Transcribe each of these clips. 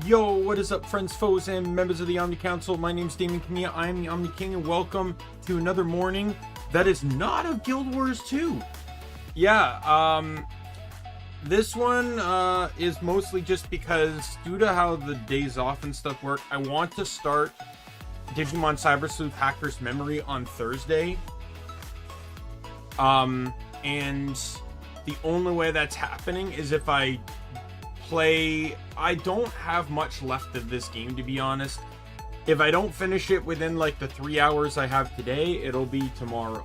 Yo, what is up, friends, foes, and members of the Omni Council? My name's Daimien Kamiya, I'm the Omni King, and welcome to another morning that is not of Guild Wars 2. Yeah, this one is mostly just because, due to how the days off and stuff work, I want to start Digimon Cyber Sleuth Hacker's Memory on Thursday. And the only way that's happening is if I play. I don't have much left of this game, to be honest. If I don't finish it within like the 3 hours I have today, it'll be tomorrow.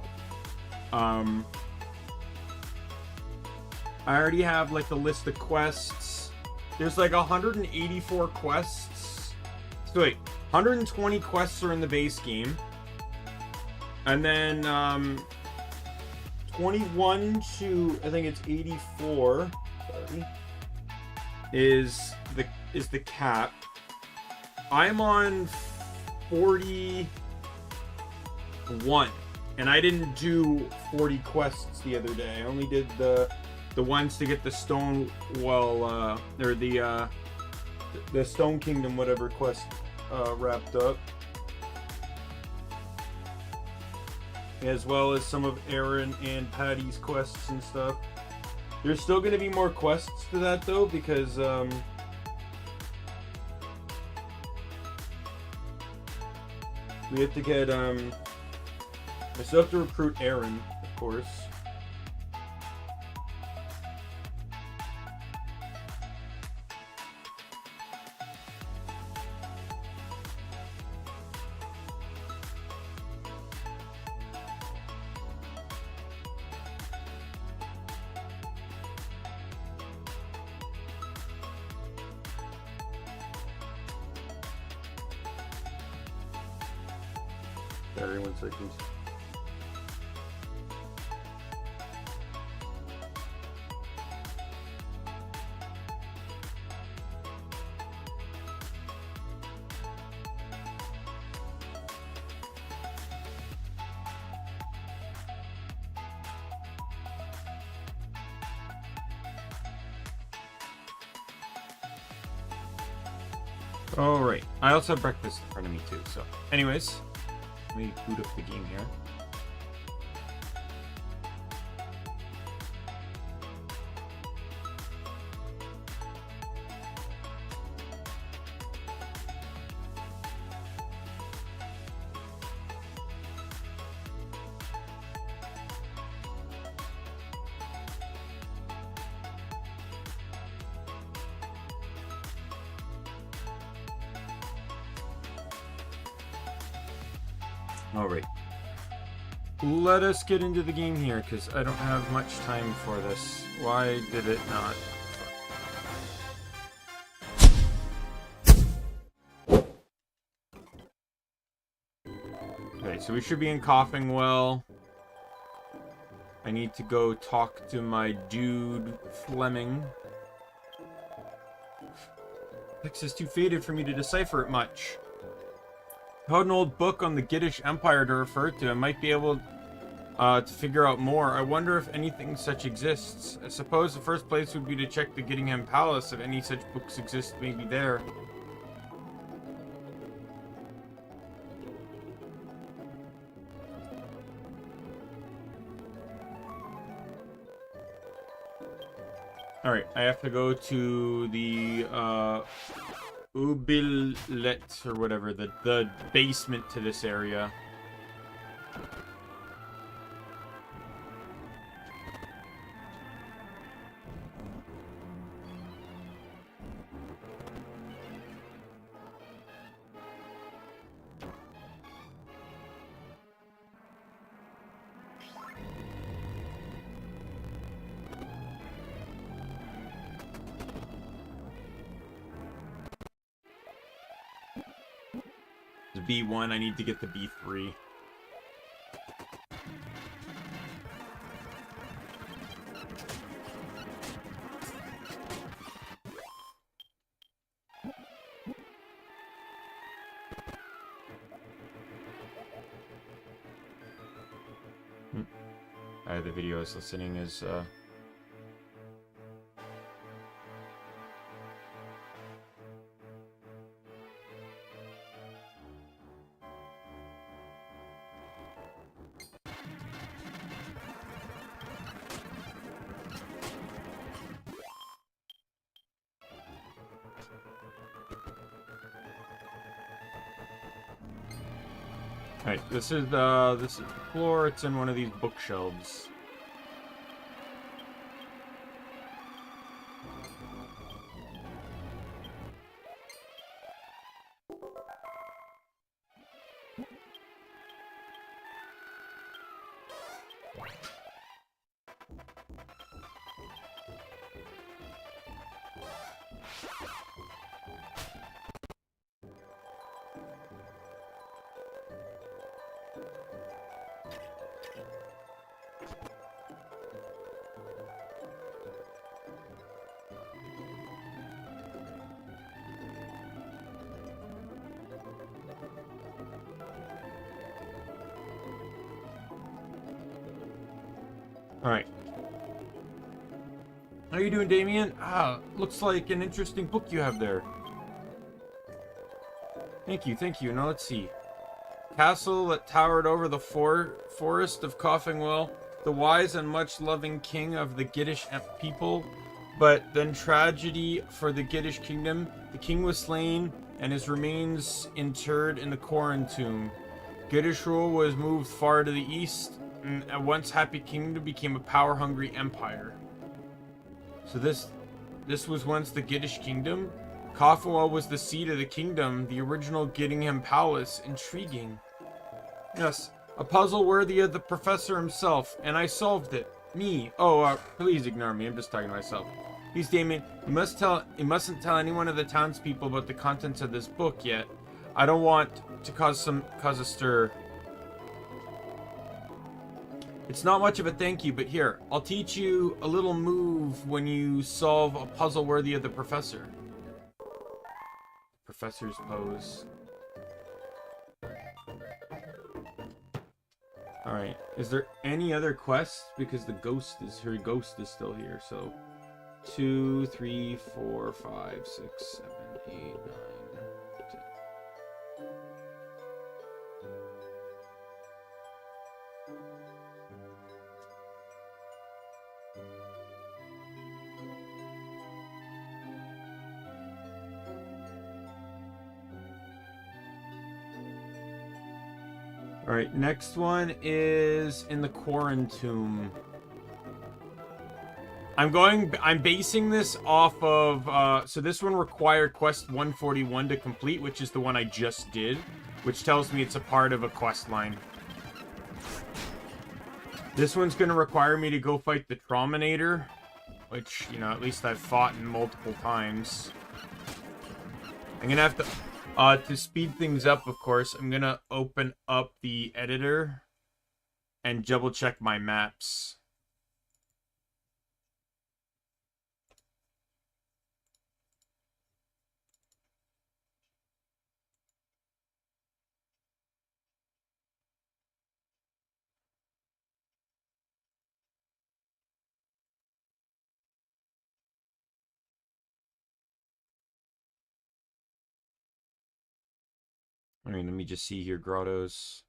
I already have like the list of quests. There's like 184 quests. So wait, 120 quests are in the base game, and then 21 to I think it's 84. Sorry. Is the cap. I'm on 41, and I didn't do 40 quests the other day. I only did the ones to get the stone, or the Stone Kingdom whatever quest wrapped up, as well as some of Aaron and Patty's quests and stuff. There's still going to be more quests to that, though, because, we have to get, I still have to recruit Aaron, of course. Sorry, 1 second. Alright, I also have breakfast in front of me too, so anyways. Let me boot up the game here. Alright, let us get into the game here, because I don't have much time for this. Why did it not? Okay, so we should be in Coughing Well. I need to go talk to my dude, Fleming. Text is too faded for me to decipher it much. I had an old book on the Giddish Empire to refer to. I might be able to figure out more. I wonder if anything such exists. I suppose the first place would be to check the Gittingham Palace. If any such books exist, maybe there. Alright, I have to go to the Oubliette, or whatever, the basement to this area. B1, I need to get the B3. The video I was listening is Alright, this is the floor. It's in one of these bookshelves. Alright. How you doing, Daimien? Looks like an interesting book you have there. Thank you, thank you. Now let's see. Castle that towered over the forest of Coughingwell, the wise and much-loving king of the Giddish people. But then tragedy for the Giddish kingdom. The king was slain, and his remains interred in the Corin tomb. Giddish rule was moved far to the east, and a once happy kingdom became a power-hungry empire. So this was once the Giddish kingdom? Coughingwell was the seat of the kingdom, the original Giddingham Palace. Intriguing. Yes, a puzzle worthy of the professor himself, and I solved it. Me. Oh, please ignore me. I'm just talking to myself. Please, Daimien, you mustn't tell any one of the townspeople about the contents of this book yet. I don't want to cause a stir. It's not much of a thank you, but here, I'll teach you a little move when you solve a puzzle worthy of the professor. Professor's pose. Alright, is there any other quests? Because her ghost is still here, so 2, 3, 4, 5, 6, 7, 8, 9, 10. Alright, next one is in the Corin tomb. I'm basing this off of, so this one required quest 141 to complete, which is the one I just did, which tells me it's a part of a quest line. This one's going to require me to go fight the Trominator, which, you know, at least I've fought in multiple times. I'm going to have to speed things up, of course, I'm going to open up the editor and double check my maps. I mean, let me just see here, grottos.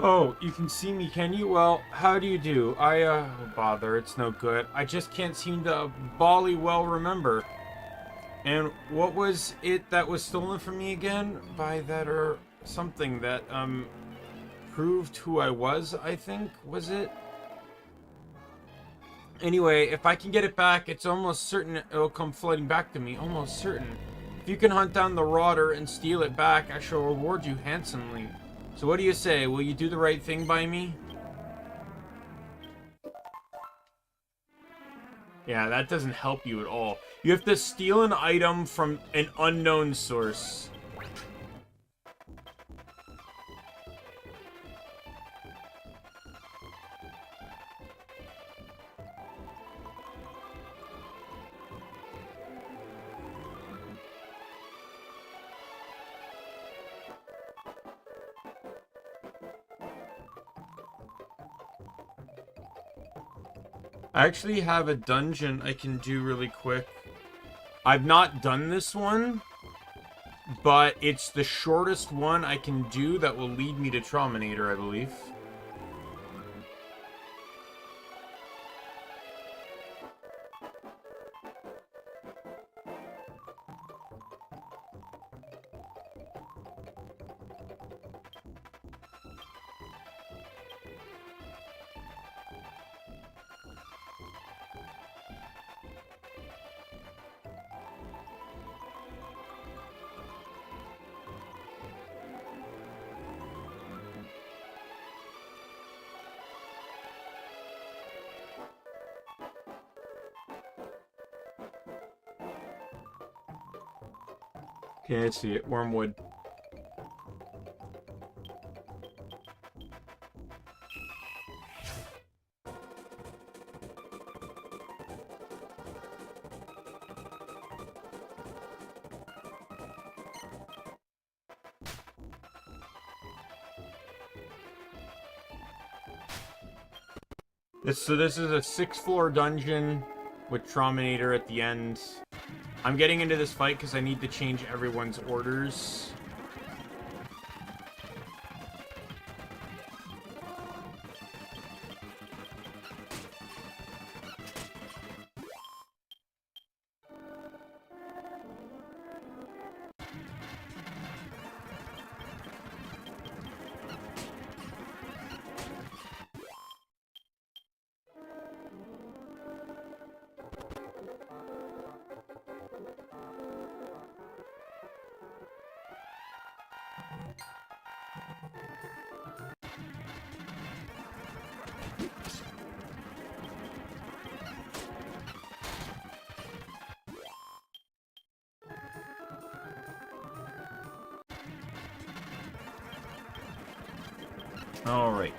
Oh, you can see me, can you? Well, how do you do? Bother, it's no good. I just can't seem to bally well remember. And what was it that was stolen from me again? By that, or something that, proved who I was, I think? Was it? Anyway, if I can get it back, it's almost certain it'll come flooding back to me. Almost certain. If you can hunt down the rotter and steal it back, I shall reward you handsomely. So what do you say? Will you do the right thing by me? Yeah, that doesn't help you at all. You have to steal an item from an unknown source. I actually have a dungeon I can do really quick. I've not done this one, but it's the shortest one I can do that will lead me to Trauminator, I believe. Okay, I see it. Wormwood. So this is a 6th floor dungeon with Trauminator at the end. I'm getting into this fight because I need to change everyone's orders. All right.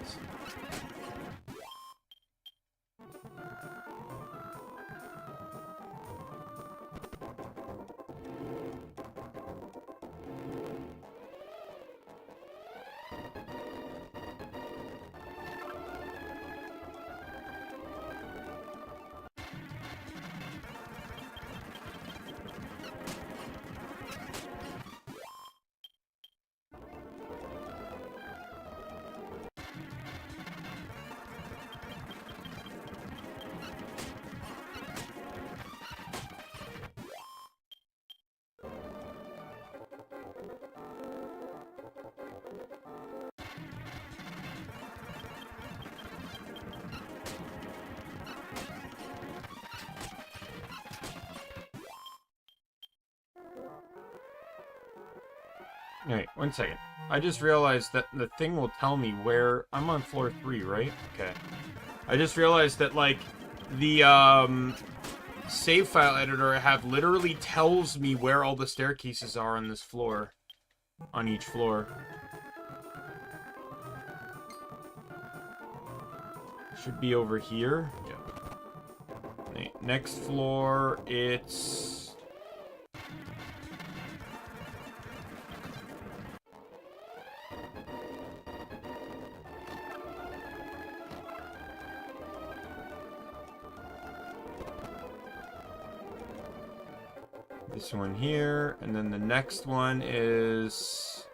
Alright, 1 second. I just realized that the thing will tell me where... I'm on floor 3, right? Okay. I just realized that, like, the, save file editor I have literally tells me where all the staircases are on this floor. On each floor. Should be over here. Yeah. Next floor, it's... this one here, and then the next one is...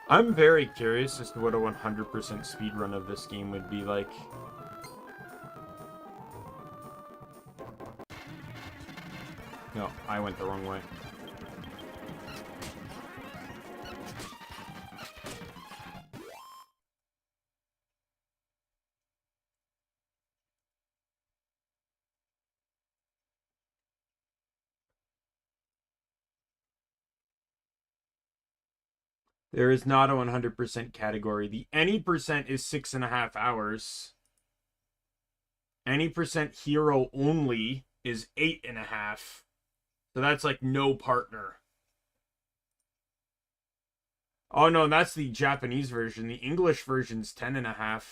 I'm very curious as to what a 100% speedrun of this game would be like. No, I went the wrong way. There is not a 100% category. The any percent is 6.5 hours. Any percent hero only is 8.5. So that's like no partner. Oh no, that's the Japanese version. The English version's 10.5.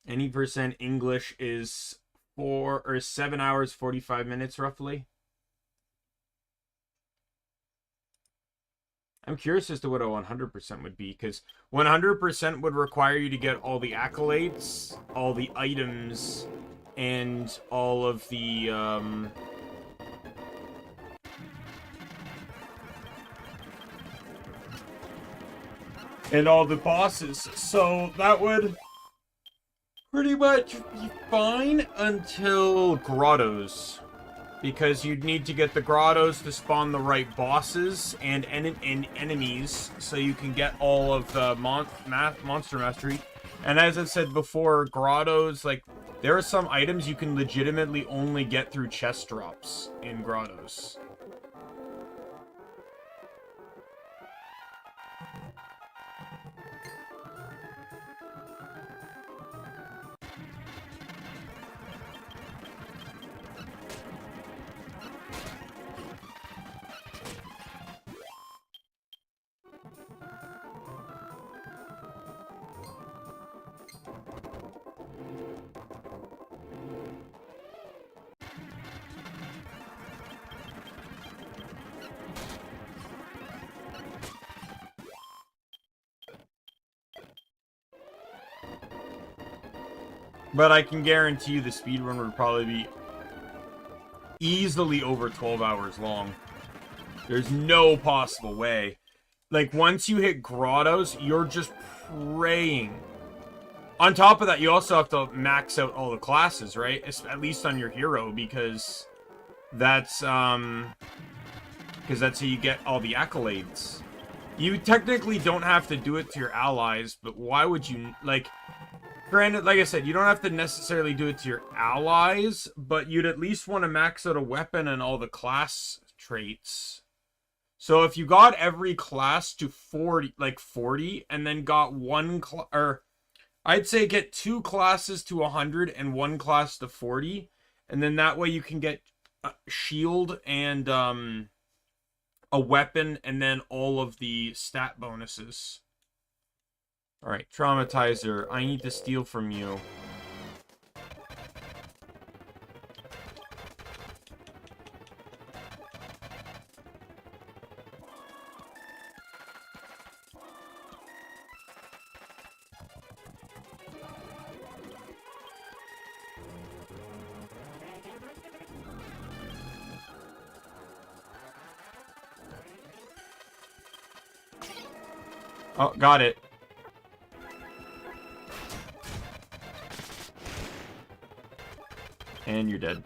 Any percent English is 7 hours 45 minutes roughly. I'm curious as to what a 100% would be, because 100% would require you to get all the accolades, all the items, and all of the and all the bosses. So that would pretty much be fine until grottos, because you'd need to get the grottos to spawn the right bosses and enemies so you can get all of the monster mastery. And as I said before, grottos, like, there are some items you can legitimately only get through chest drops in grottos. But I can guarantee you the speedrun would probably be easily over 12 hours long. There's no possible way. Like, once you hit grottos, you're just praying. On top of that, you also have to max out all the classes, right? At least on your hero, because that's how you get all the accolades. You technically don't have to do it to your allies, but why would you, like... Granted, like I said, you don't have to necessarily do it to your allies, but you'd at least want to max out a weapon and all the class traits. So if you got every class to 40, and then got I'd say get 2 classes to 100 and 1 class to 40, and then that way you can get a shield and a weapon and then all of the stat bonuses. Alright, Traumatizer, I need to steal from you. Oh, got it. And you're dead.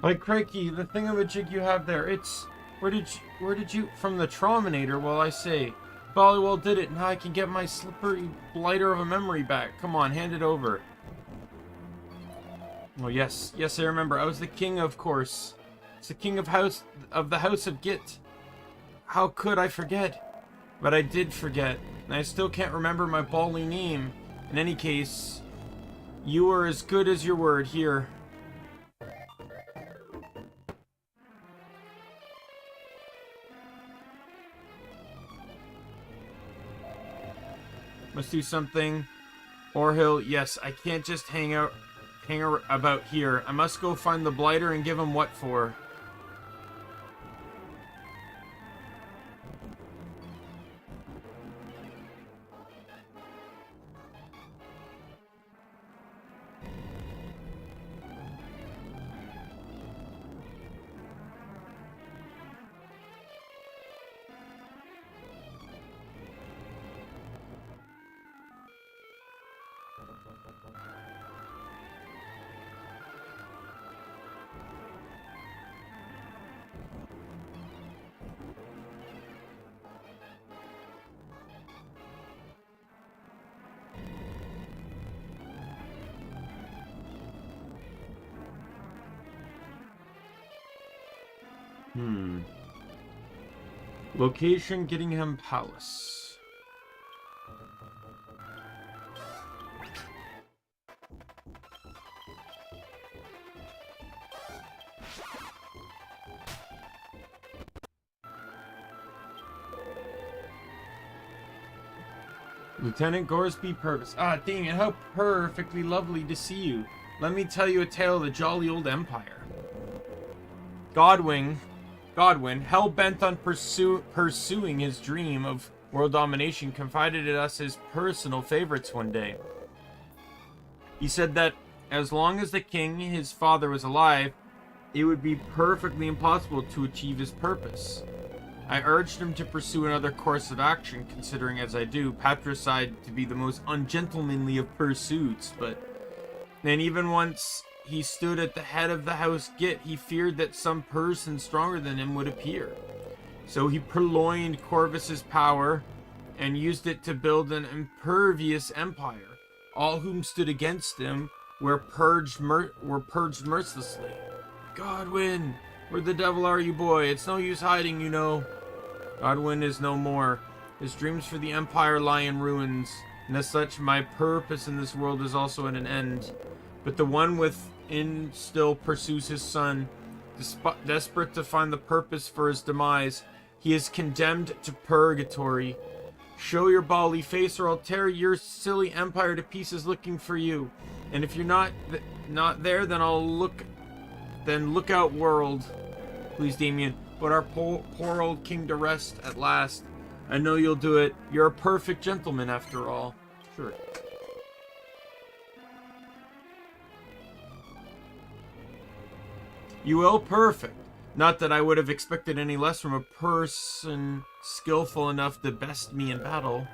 Like, crikey, the thingamajig you have there, it's... Where did you... From the Trauminator, well, I say. Bollywell did it, now I can get my slippery blighter of a memory back. Come on, hand it over. Oh, yes. Yes, I remember. I was the king, of course. It's the king of the house of Git. How could I forget? But I did forget, and I still can't remember my bally name. In any case, you are as good as your word. Here. Must do something. Orhill, yes, I can't just hang about here. I must go find the blighter and give him what for. Location, Gittingham Palace. Lieutenant Goresby Purvis. Ah, Daimien, how perfectly lovely to see you. Let me tell you a tale of the jolly old empire. Godwin, hell-bent on pursuing his dream of world domination, confided in us his personal favorites one day. He said that as long as the king, his father, was alive, it would be perfectly impossible to achieve his purpose. I urged him to pursue another course of action, considering, as I do, patricide to be the most ungentlemanly of pursuits, but then even once he stood at the head of the house Git, he feared that some person stronger than him would appear. So he purloined Corvus's power and used it to build an impervious empire. All whom stood against him were purged mercilessly. Godwin, where the devil are you, boy? It's no use hiding, you know. Godwin is no more. His dreams for the empire lie in ruins, and as such, my purpose in this world is also at an end. But the one within still pursues his son. Desperate to find the purpose for his demise, he is condemned to purgatory. Show your bally face, or I'll tear your silly empire to pieces looking for you. And if you're not there, then look out, world. Please, Daimien, put our poor old king to rest at last. I know you'll do it. You're a perfect gentleman, after all. Sure. You will? Perfect. Not that I would have expected any less from a person skillful enough to best me in battle.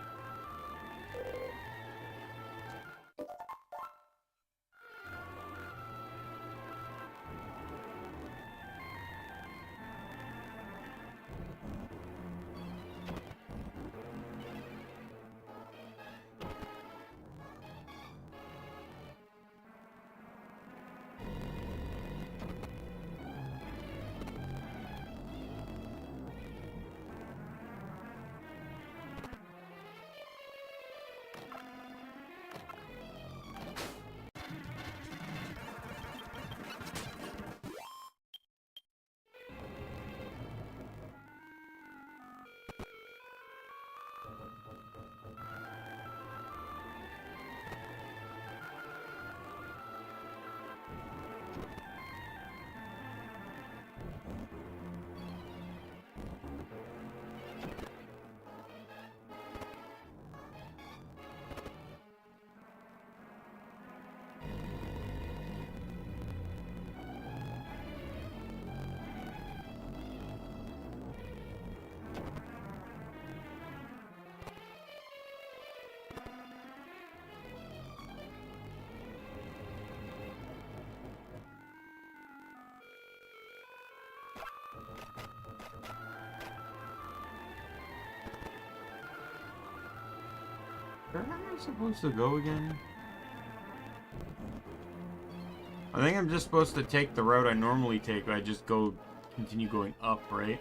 Where am I supposed to go again? I think I'm just supposed to take the route I normally take. I just go Continue going up, right?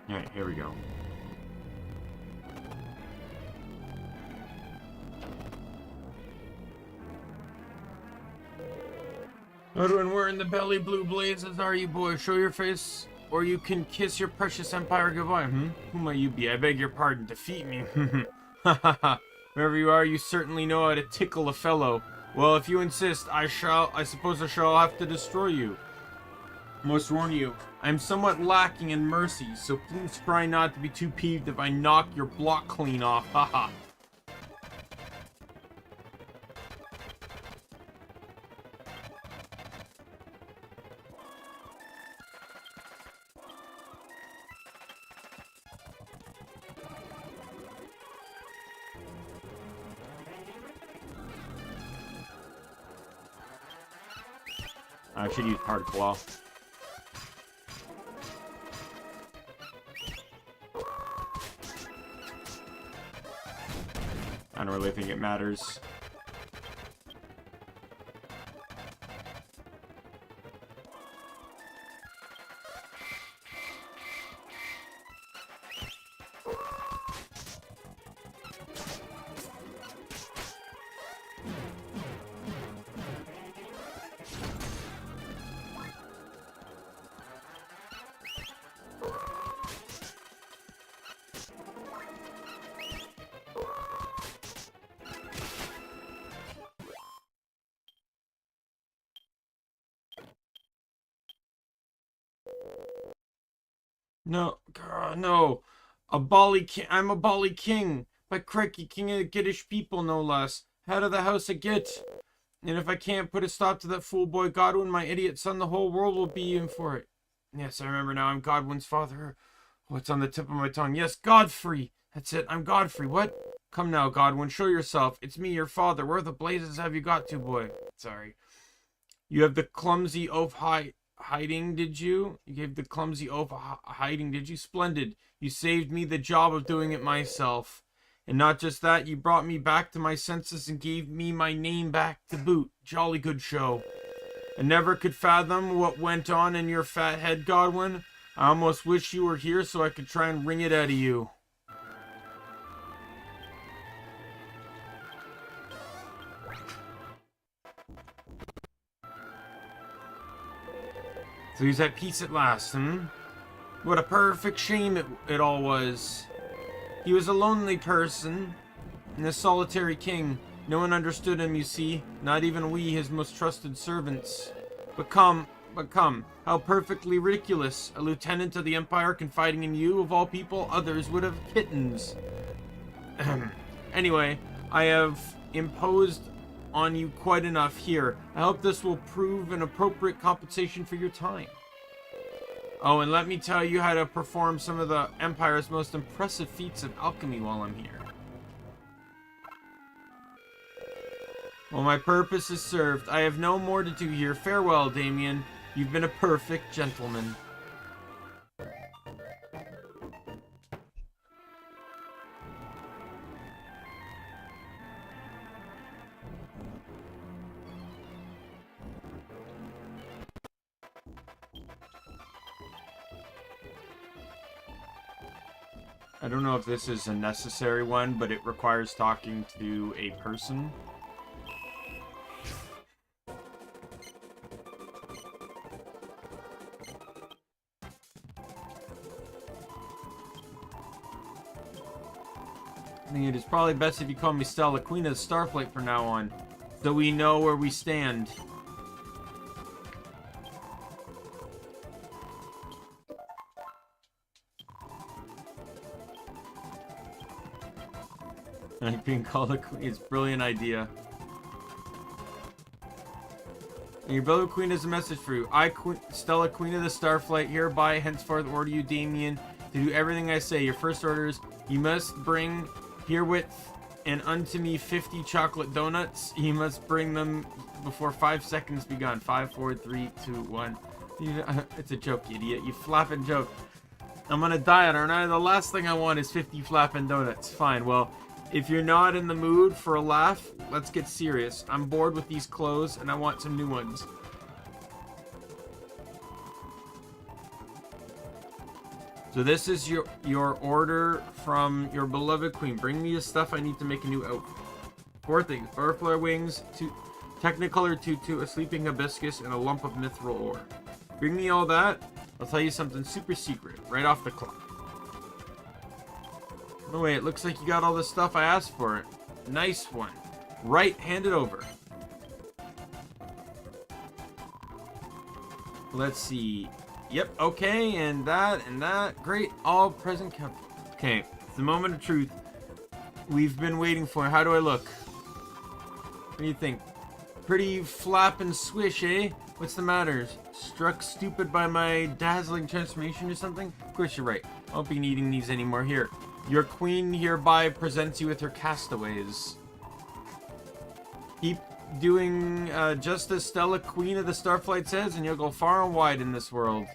Alright, here we go. Edwin, where in the belly blue blazes are you, boy? Show your face, or you can kiss your precious empire goodbye. Who might you be? I beg your pardon. Defeat me. Ha ha ha. Wherever you are, you certainly know how to tickle a fellow. Well, if you insist, I suppose I shall have to destroy you. I must warn you, I am somewhat lacking in mercy, so please try not to be too peeved if I knock your block clean off. Haha. I should use hard claw. I don't really think it matters. No, no. I'm a Bali king. By crikey, king of the Gittish people, no less. Head of the house of Git. And if I can't put a stop to that fool boy Godwin, my idiot son, the whole world will be in for it. Yes, I remember now. I'm Godwin's father. What's on the tip of my tongue? Yes, Godfrey. That's it. I'm Godfrey. What? Come now, Godwin. Show yourself. It's me, your father. Where the blazes have you got to, boy? Sorry. You have the clumsy oaf hiding, did you? You gave the clumsy oaf hiding, did you? Splendid. You saved me the job of doing it myself. And not just that, you brought me back to my senses and gave me my name back to boot. Jolly good show. I never could fathom what went on in your fat head, Godwin. I almost wish you were here so I could try and wring it out of you. So he's at peace at last, What a perfect shame it all was. He was a lonely person, and a solitary king. No one understood him, you see, not even we, his most trusted servants. But come, how perfectly ridiculous. A lieutenant of the Empire confiding in you, of all people, others would have kittens. Anyway, I have imposed on you quite enough here. I hope this will prove an appropriate compensation for your time. Oh, and let me tell you how to perform some of the Empire's most impressive feats of alchemy while I'm here. Well, my purpose is served. I have no more to do here. Farewell, Daimien. You've been a perfect gentleman. I don't know if this is a necessary one, but it requires talking to a person. I think it is probably best if you call me Stella, Queen of the Starflight from now on, so we know where we stand. Like being called a queen. It's a brilliant idea. And your beloved queen has a message for you. I, Stella, queen of the Starflight, hereby henceforth order you, Daimien, to do everything I say. Your first order is, you must bring herewith and unto me 50 chocolate donuts. You must bring them before 5 seconds be gone. 5, 4, 3, 2, 1. It's a joke, you idiot. You flapping joke. I'm on a diet, aren't I? The last thing I want is 50 flapping donuts. Fine, well, if you're not in the mood for a laugh, let's get serious. I'm bored with these clothes and I want some new ones. So this is your order from your beloved queen. Bring me the stuff I need to make a new outfit. 4 things: butterfly wings, Technicolor tutu, a sleeping hibiscus, and a lump of mithril ore. Bring me all that. I'll tell you something super secret right off the clock. No way, it looks like you got all the stuff I asked for. Nice one. Right, hand it over. Let's see. Yep, okay, and that. Great, all present kept. Okay, it's the moment of truth we've been waiting for. How do I look? What do you think? Pretty flap and swish, eh? What's the matter? Struck stupid by my dazzling transformation or something? Of course you're right. I won't be needing these anymore. Here. Your queen hereby presents you with her castaways. Keep doing just as Stella, queen of the Starflight, says, and you'll go far and wide in this world.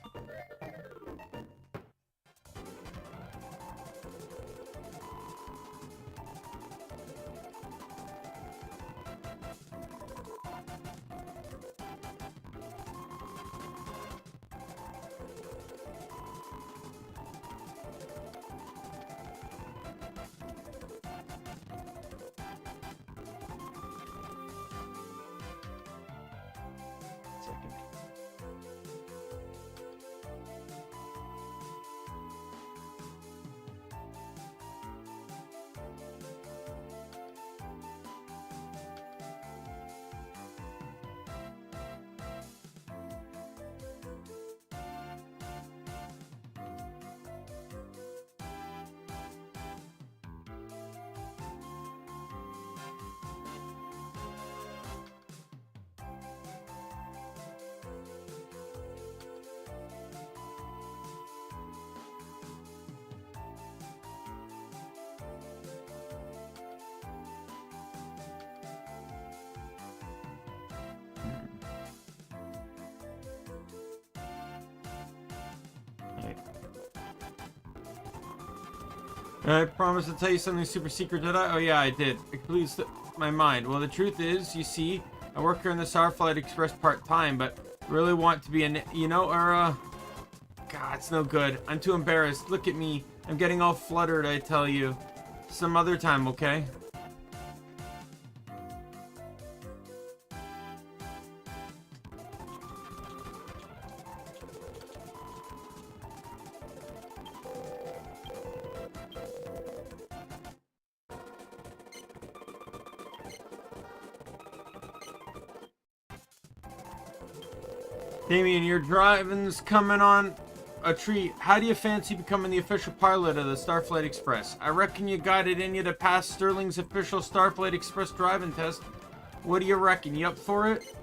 I promised to tell you something super secret, did I? Oh yeah, I did. It completely slipped my mind. Well, the truth is, you see, I work here in the Starflight Express part-time, but really want to be a, God, it's no good. I'm too embarrassed. Look at me. I'm getting all fluttered, I tell you. Some other time, okay? Daimien, your driving's coming on a treat. How do you fancy becoming the official pilot of the Starflight Express? I reckon you got it in you to pass Sterling's official Starflight Express driving test. What do you reckon? You up for it?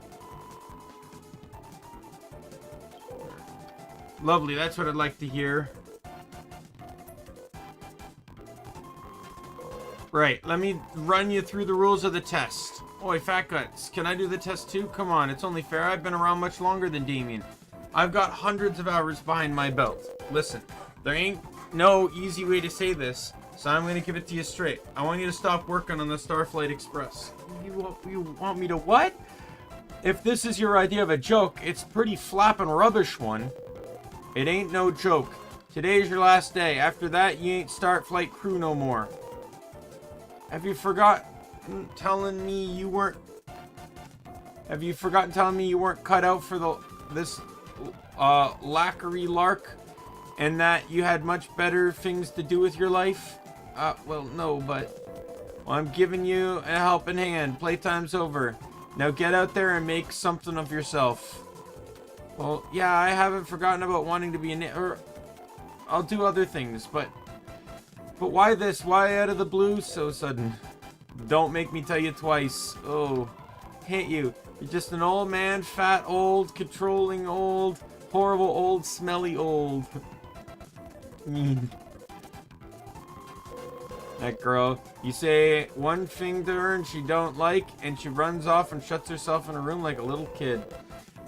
Lovely, that's what I'd like to hear. Right, let me run you through the rules of the test. Oi, fat guts, can I do the test too? Come on, it's only fair. I've been around much longer than Daimien. I've got hundreds of hours behind my belt. Listen, there ain't no easy way to say this, so I'm gonna give it to you straight. I want you to stop working on the Starflight Express. You want me to what? If this is your idea of a joke, it's pretty flappin' rubbish one. It ain't no joke. Today's your last day. After that, you ain't Starflight crew no more. Have you forgotten telling me you weren't cut out for this lacquery lark, and that you had much better things to do with your life? Well, no, but I'm giving you a helping hand. Playtime's over. Now get out there and make something of yourself. Well, yeah, I haven't forgotten about wanting to be or I'll do other things, but But why this? Why out of the blue so sudden? Don't make me tell you twice. Oh, hate you. You're just an old man, fat old, controlling old, horrible old, smelly old. That girl, you say one thing to her and she don't like, and she runs off and shuts herself in a room like a little kid.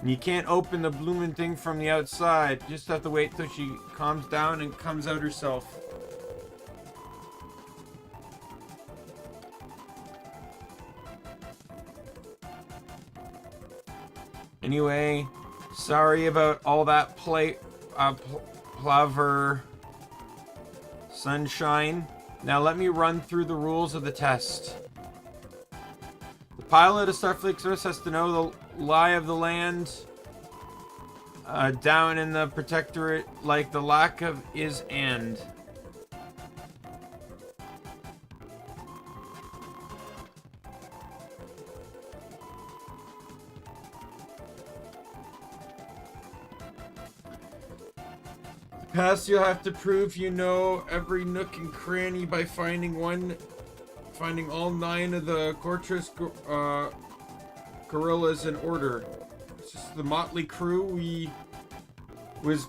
And you can't open the bloomin' thing from the outside. You just have to wait till she calms down and comes out herself. Anyway, sorry about all that palaver, sunshine. Now let me run through the rules of the test. The pilot of Starfleet Express has to know the lie of the land down in the protectorate like the lack of is and. Pass, you'll have to prove you know every nook and cranny by finding all 9 of the Gortrus gorillas in order. It's just the motley crew we was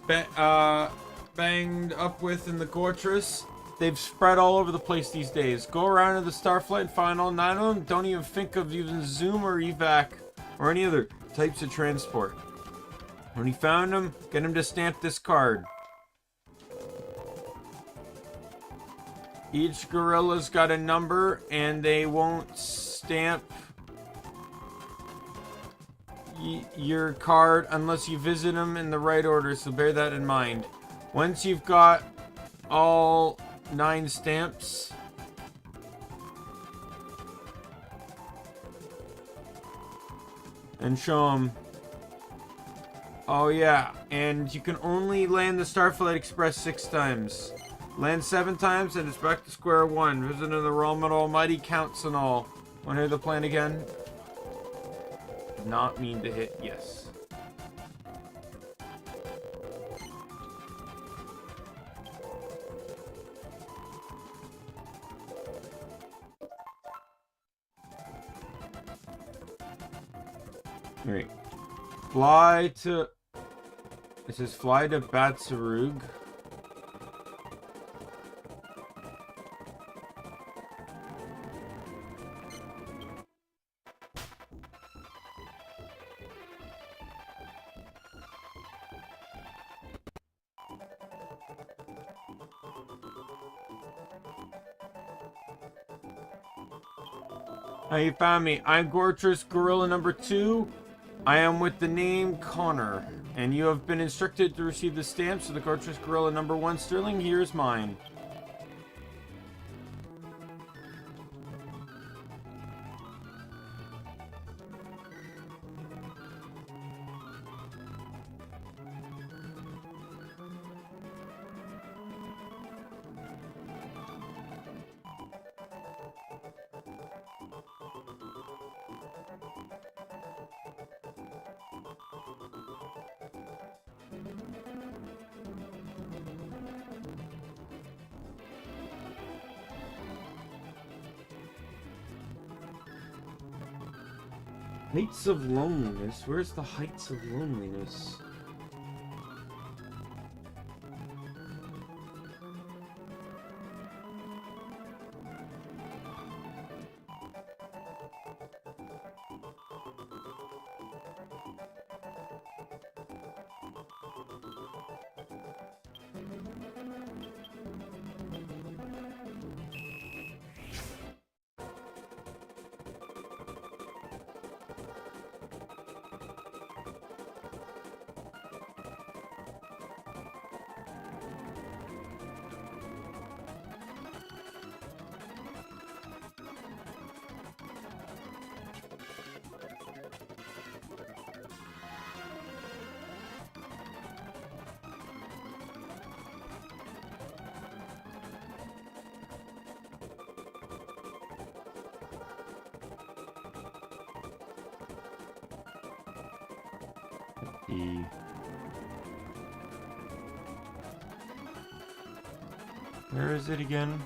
banged up with in the Gortrus. They've spread all over the place these days. Go around to the Starflight and find all 9 of them. Don't even think of using Zoom or evac or any other types of transport. When you found them, get them to stamp this card. Each gorilla's got a number, and they won't stamp your card unless you visit them in the right order, so bear that in mind. Once you've got all 9 stamps, and show them. Oh yeah, and you can only land the Starflight Express 6 times. Land 7 times and it's back to square one. Visiting the realm of almighty counts and all. Wanna hear the plan again? Did not mean to hit yes. Alright. Fly to... It says fly to Batsarug. You found me. I'm Gortrus Gorilla number 2. I am with the name Connor, and you have been instructed to receive the stamps of the Gortrus Gorilla number 1 Sterling. Here's mine. Heights of Loneliness? Where's the Heights of Loneliness? Where is it again?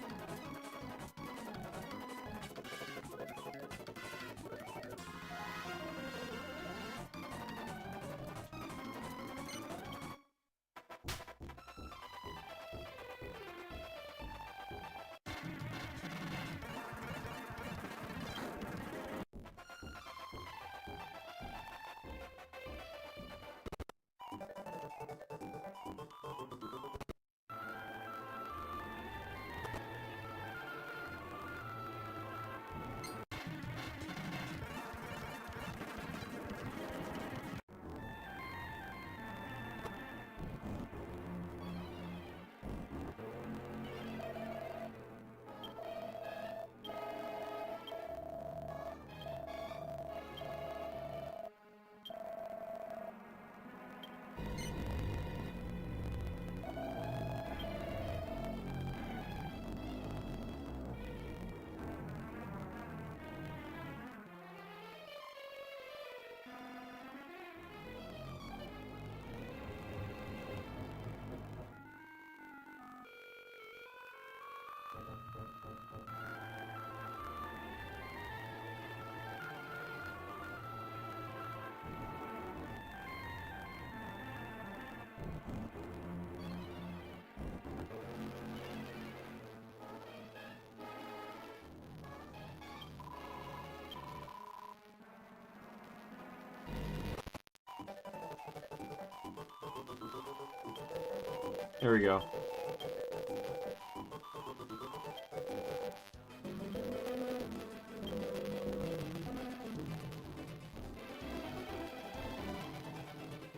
There we go.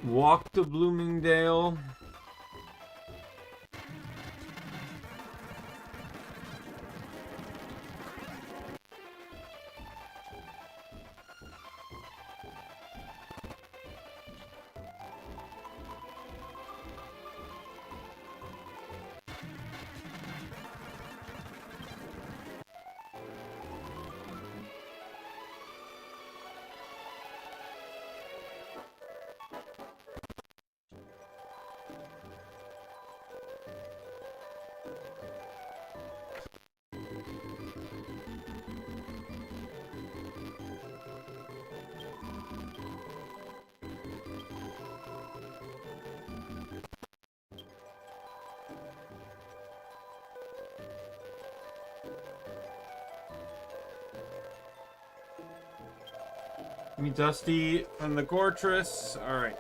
Walk to Bloomingdale. Me Dusty from the Gortress. Alright.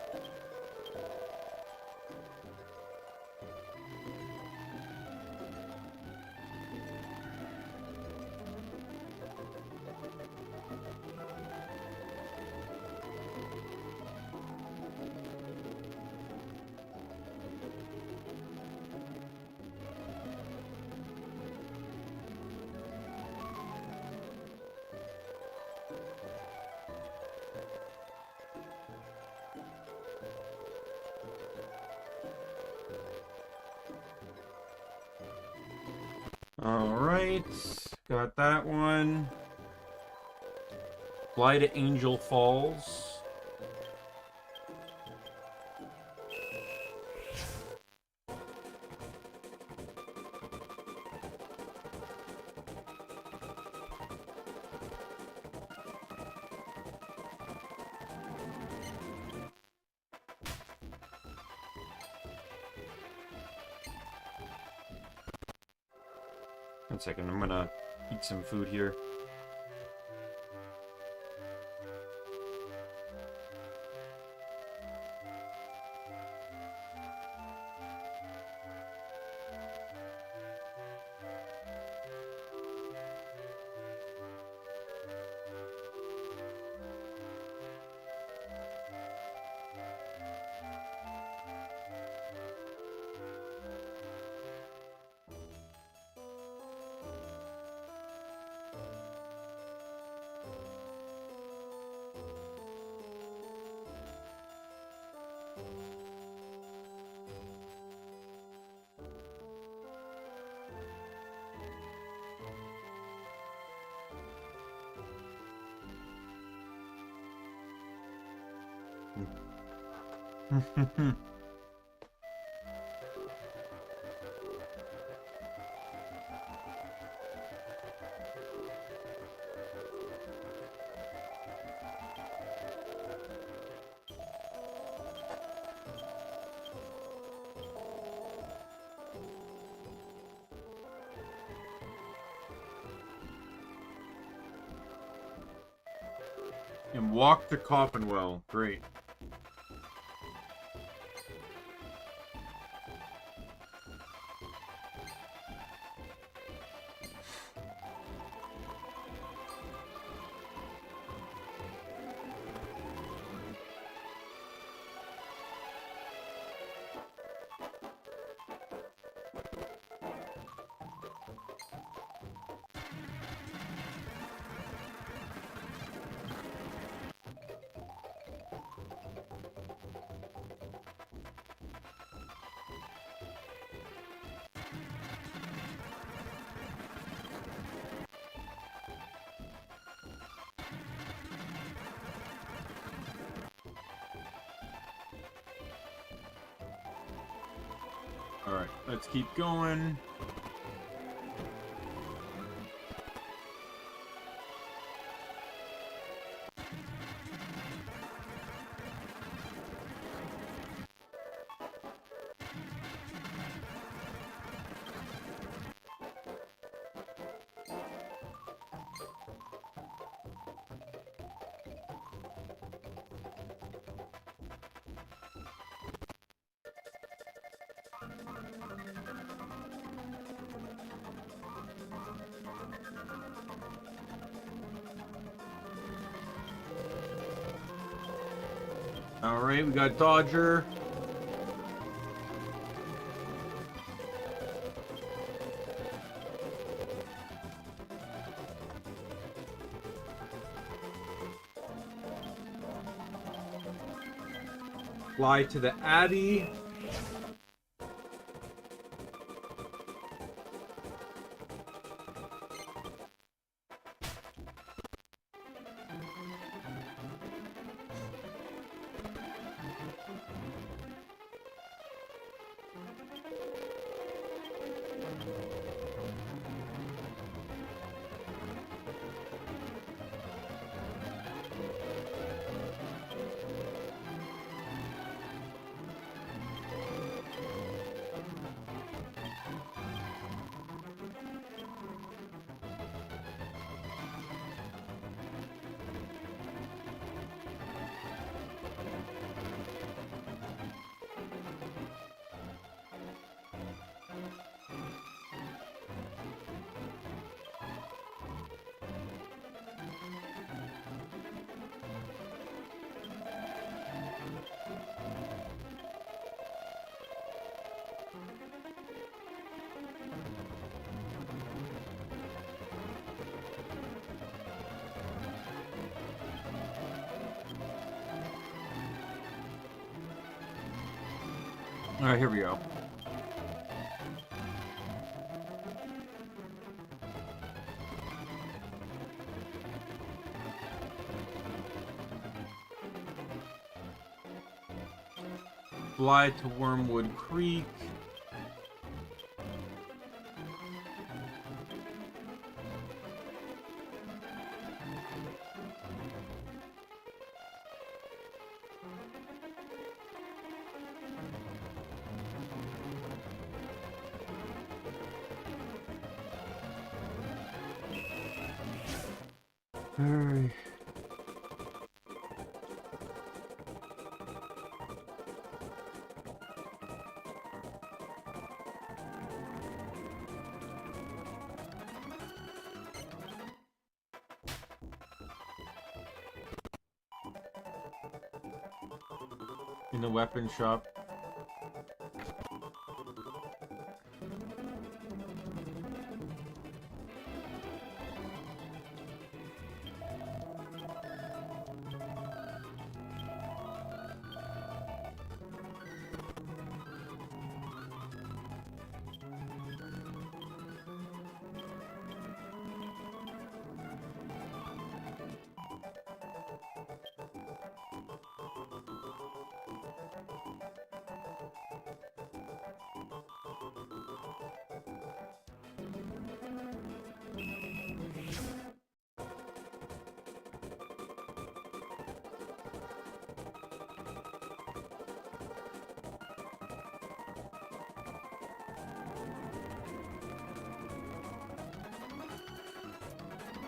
Alright, got that one. Fly to Angel Falls. One second, I'm gonna eat some food here. And walk to Coffinwell. Great. Alright, let's keep going. Alright, we got Dodger. Fly to the Abbey. Alright, here we go. Fly to Wormwood Creek. Alright. In the weapon shop.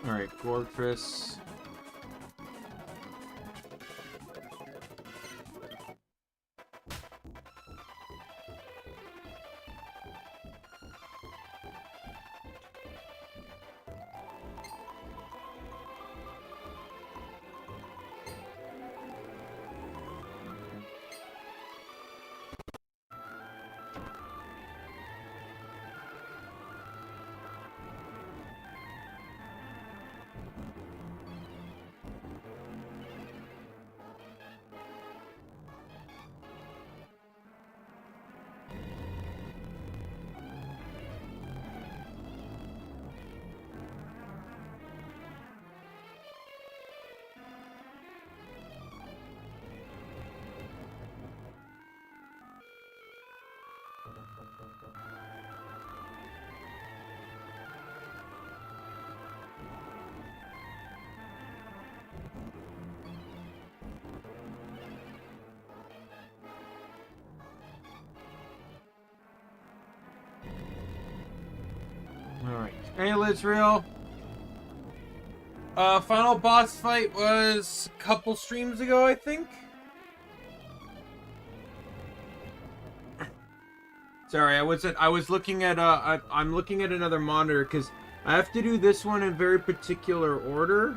Alright, Gortress. Hey, Lizreal. Final boss fight was a couple streams ago, I think. Sorry, I was looking at I'm looking at another monitor because I have to do this one in very particular order.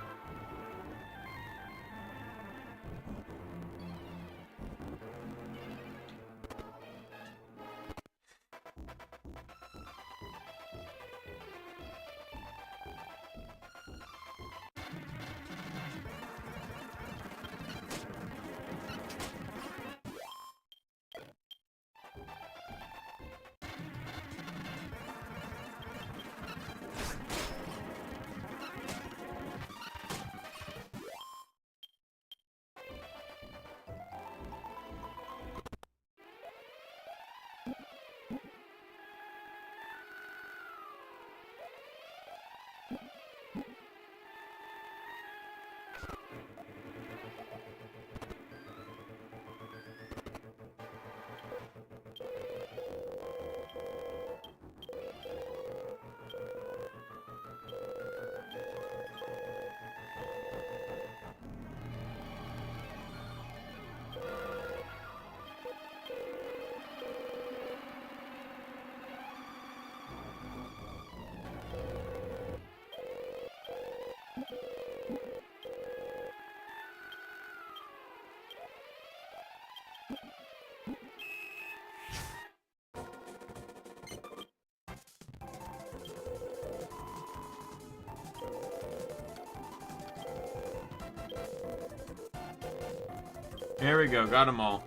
There we go, got them all.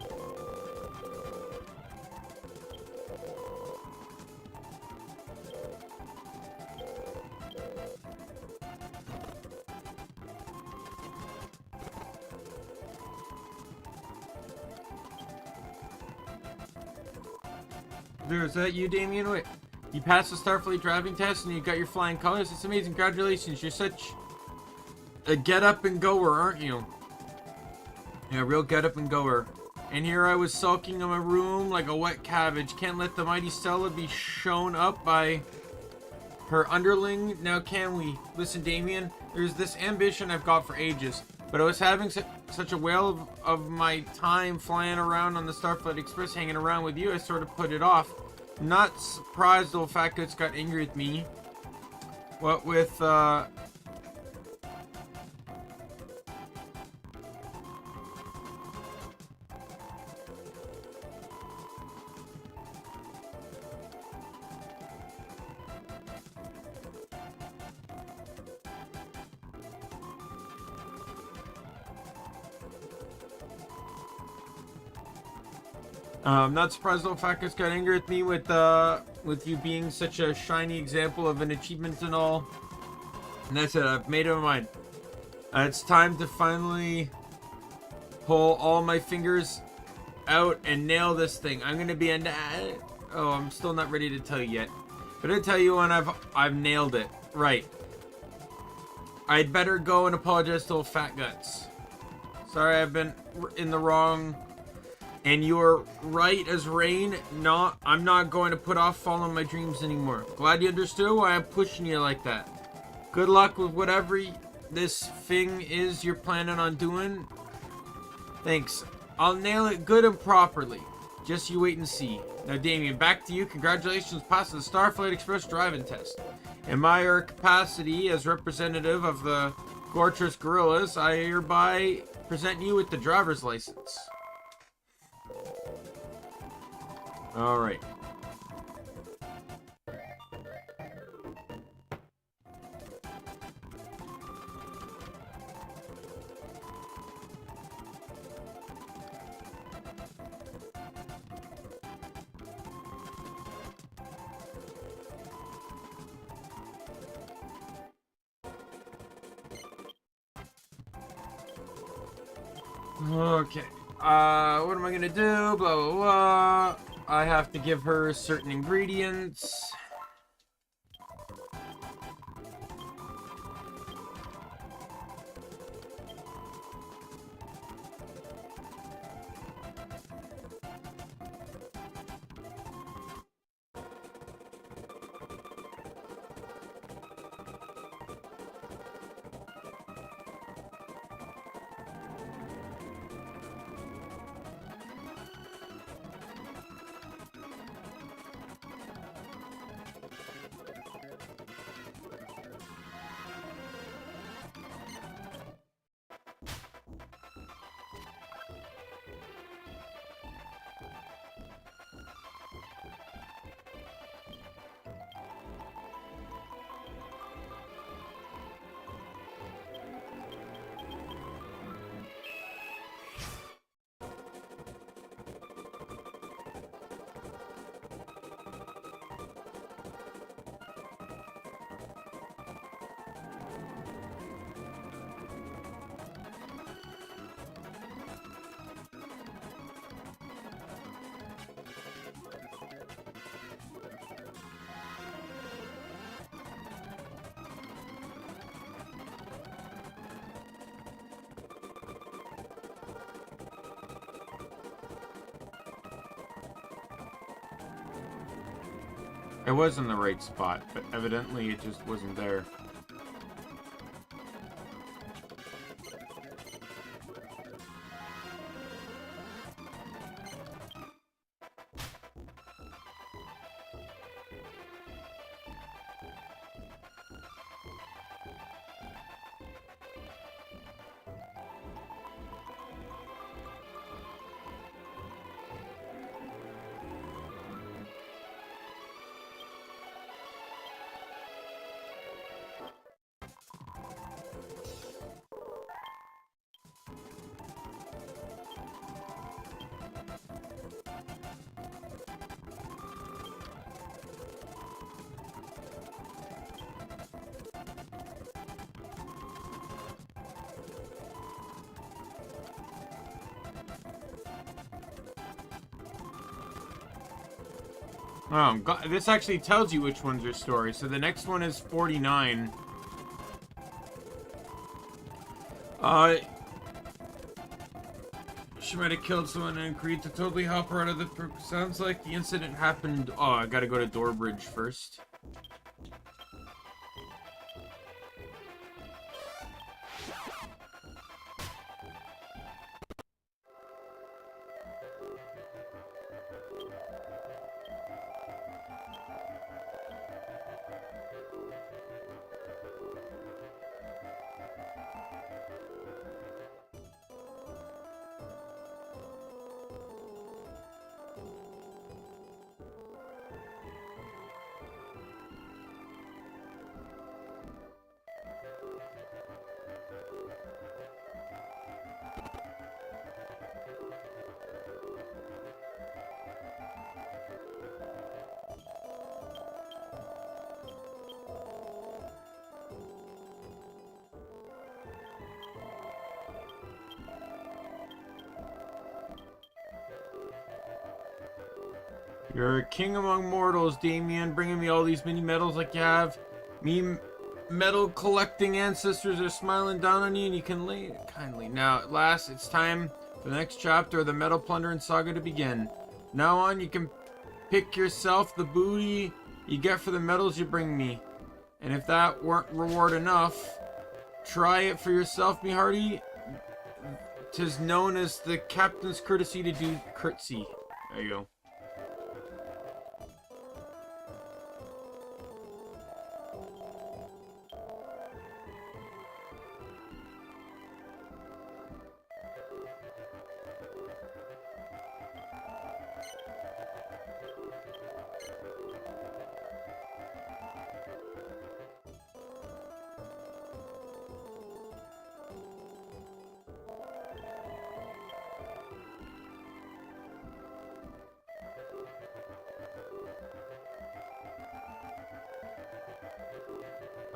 Dude, is that you, Daimien? Wait, you passed the Starfleet driving test and you got your flying colors? It's amazing, congratulations, you're such a get-up-and-goer, aren't you? Yeah, real get-up-and-goer. And here I was sulking in my room like a wet cabbage. Can't let the mighty Stella be shown up by her underling, now can we? Listen, Daimien, there's this ambition I've got for ages, but I was having such a whale of my time flying around on the Starfleet Express, hanging around with you, I sort of put it off. I'm not surprised old fat guts got angry with me. What with, I'm not surprised old fat guts got angry with me with you being such a shiny example of an achievement and all. And that's it, I've made up my mind. It's time to finally pull all my fingers out and nail this thing. I'm gonna be oh, I'm still not ready to tell you yet. But I'll tell you when I've nailed it. Right. I'd better go and apologize to old fat guts. Sorry, I've been in the wrong. And you're right as rain. I'm not going to put off following my dreams anymore. Glad you understood why I'm pushing you like that. Good luck with whatever this thing is you're planning on doing. Thanks. I'll nail it good and properly. Just you wait and see. Now, Daimien, back to you. Congratulations, passing the Starfleet Express driving test. In my capacity as representative of the Gortress Gorillas, I hereby present you with the driver's license. All right. Okay. What am I gonna do? Blah, blah, blah. I have to give her certain ingredients. It was in the right spot, but evidently it just wasn't there. Oh, God, this actually tells you which ones are stories. So the next one is 49. She might have killed someone and agreed to totally help her out of the... Sounds like the incident happened... Oh, I gotta go to Doorbridge first. You're a king among mortals, Daimien, bringing me all these mini medals like you have. Me medal collecting ancestors are smiling down on you, and you can lay kindly. Now, at last, it's time for the next chapter of the Medal Plundering Saga to begin. Now on, you can pick yourself the booty you get for the medals you bring me. And if that weren't reward enough, try it for yourself, me hearty. 'Tis known as the captain's courtesy to do curtsy. There you go.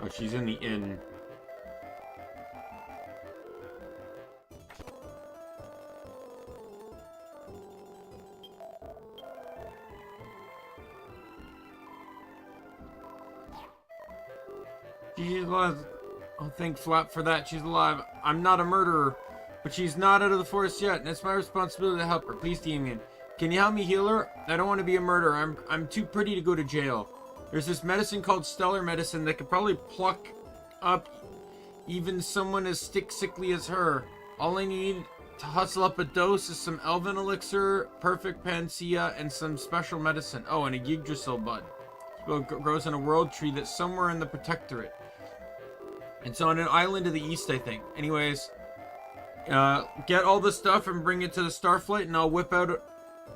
Oh, she's in the inn. She's alive. Oh, thank Flap for that. She's alive. I'm not a murderer, but she's not out of the forest yet, and it's my responsibility to help her. Please, Daimien, can you help me heal her? I don't want to be a murderer. I'm too pretty to go to jail. There's this medicine called stellar medicine that could probably pluck up even someone as sickly as her. All I need to hustle up a dose is some elven elixir, perfect panacea, and some special medicine. Oh, and a Yggdrasil bud. It grows on a world tree that's somewhere in the Protectorate. It's on an island to the east, I think. Anyways, get all the stuff and bring it to the Starflight, and I'll whip out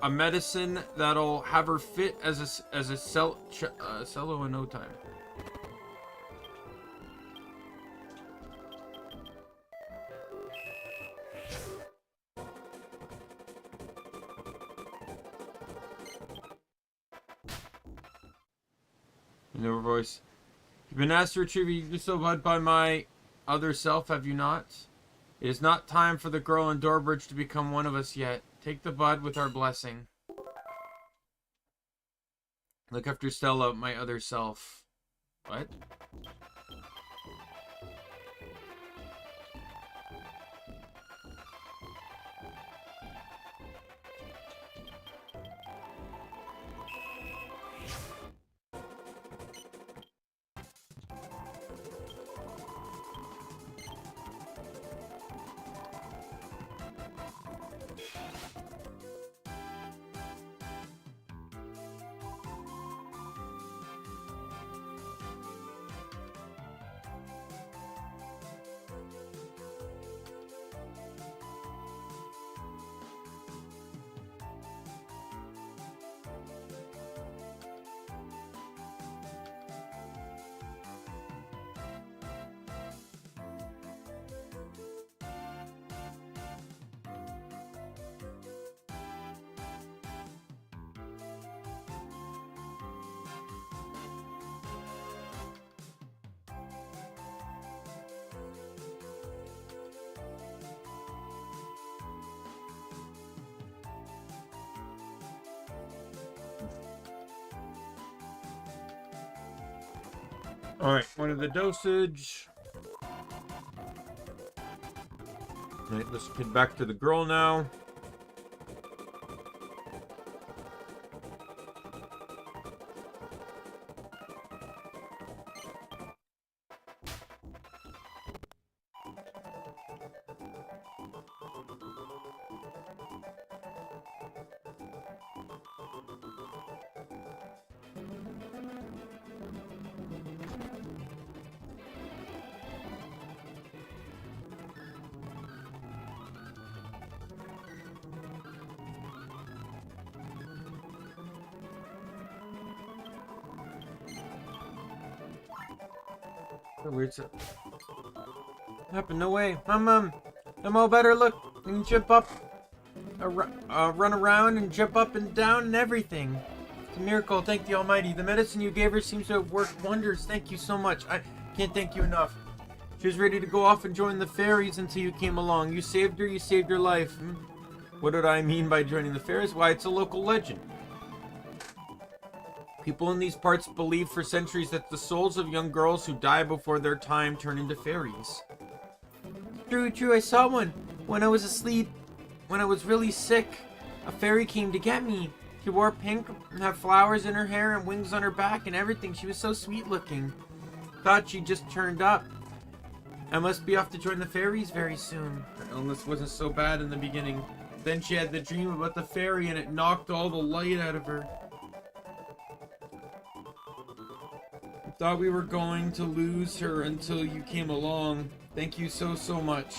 a medicine that'll have her fit as a cello in no time. No voice. You've been asked to retrieve yourself by my other self, have you not? It is not time for the girl in Doorbridge to become one of us yet. Take the bud with our blessing. Look after Stella, my other self. What? Alright, what are the dosage? Alright, let's get back to the girl now. Weird stuff. Happened? No way. I'm all better. Look, I can jump up, run around and jump up and down and everything. It's a miracle. Thank the Almighty. The medicine you gave her seems to have worked wonders. Thank you so much. I can't thank you enough. She was ready to go off and join the fairies until you came along. You saved her. You saved her life. What did I mean by joining the fairies? Why, it's a local legend. People in these parts believe for centuries that the souls of young girls who die before their time turn into fairies. True, I saw one. When I was asleep, when I was really sick, a fairy came to get me. She wore pink and had flowers in her hair and wings on her back and everything. She was so sweet looking. Thought she just turned up. I must be off to join the fairies very soon. Her illness wasn't so bad in the beginning. Then she had the dream about the fairy and it knocked all the light out of her. Thought we were going to lose her until you came along. Thank you so much.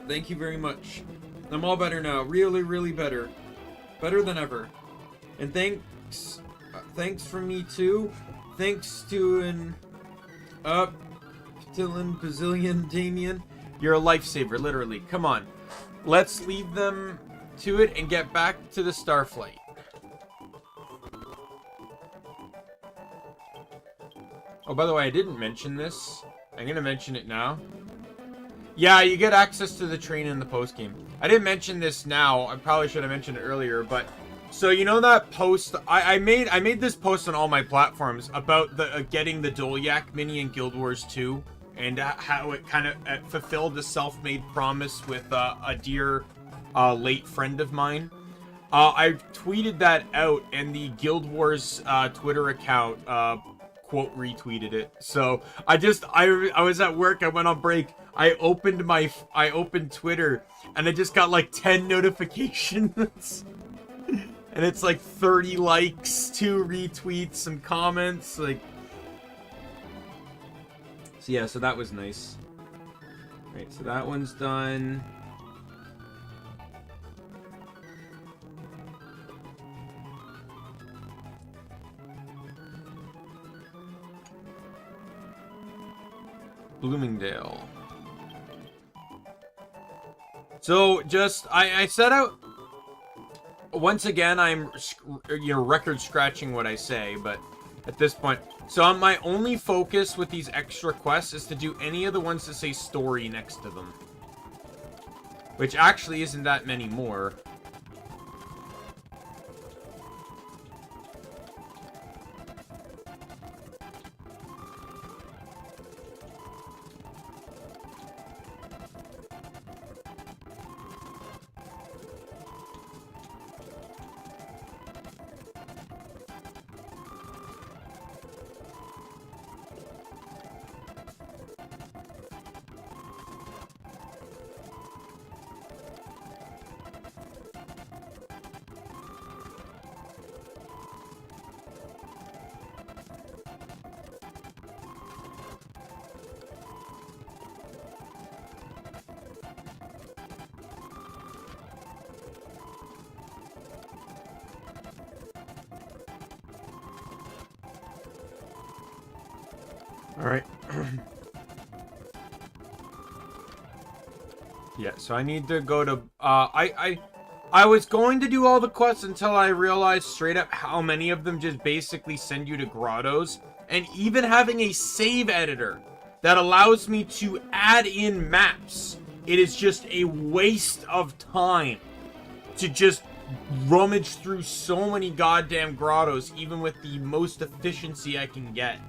Thank you very much. I'm all better now. Really better. Better than ever. And thanks from me too. Thanks to an bazillion Daimien. You're a lifesaver, literally. Come on. Let's leave them to it and get back to the Starflight. Oh, by the way, I didn't mention this. I'm gonna mention it now. Yeah, you get access to the train in the post-game. I didn't mention this now. I probably should have mentioned it earlier, but... So, you know that post... I made this post on all my platforms about the getting the Dolyak mini in Guild Wars 2, and how it kind of fulfilled a self-made promise with a dear late friend of mine. I tweeted that out, and the Guild Wars Twitter account quote retweeted it. So, I was at work, I went on break... I opened Twitter and I just got like 10 notifications and it's like 30 likes, 2 retweets, some comments, like. So yeah, so that was nice. Right, so that one's done. Bloomingdale. So, just, I set out, once again, I'm, record scratching what I say, but at this point, so my only focus with these extra quests is to do any of the ones that say story next to them. Which actually isn't that many more. Alright. Yeah, so I need to go to, I was going to do all the quests until I realized straight up how many of them just basically send you to grottos. And even having a save editor that allows me to add in maps, it is just a waste of time to just rummage through so many goddamn grottos, even with the most efficiency I can get.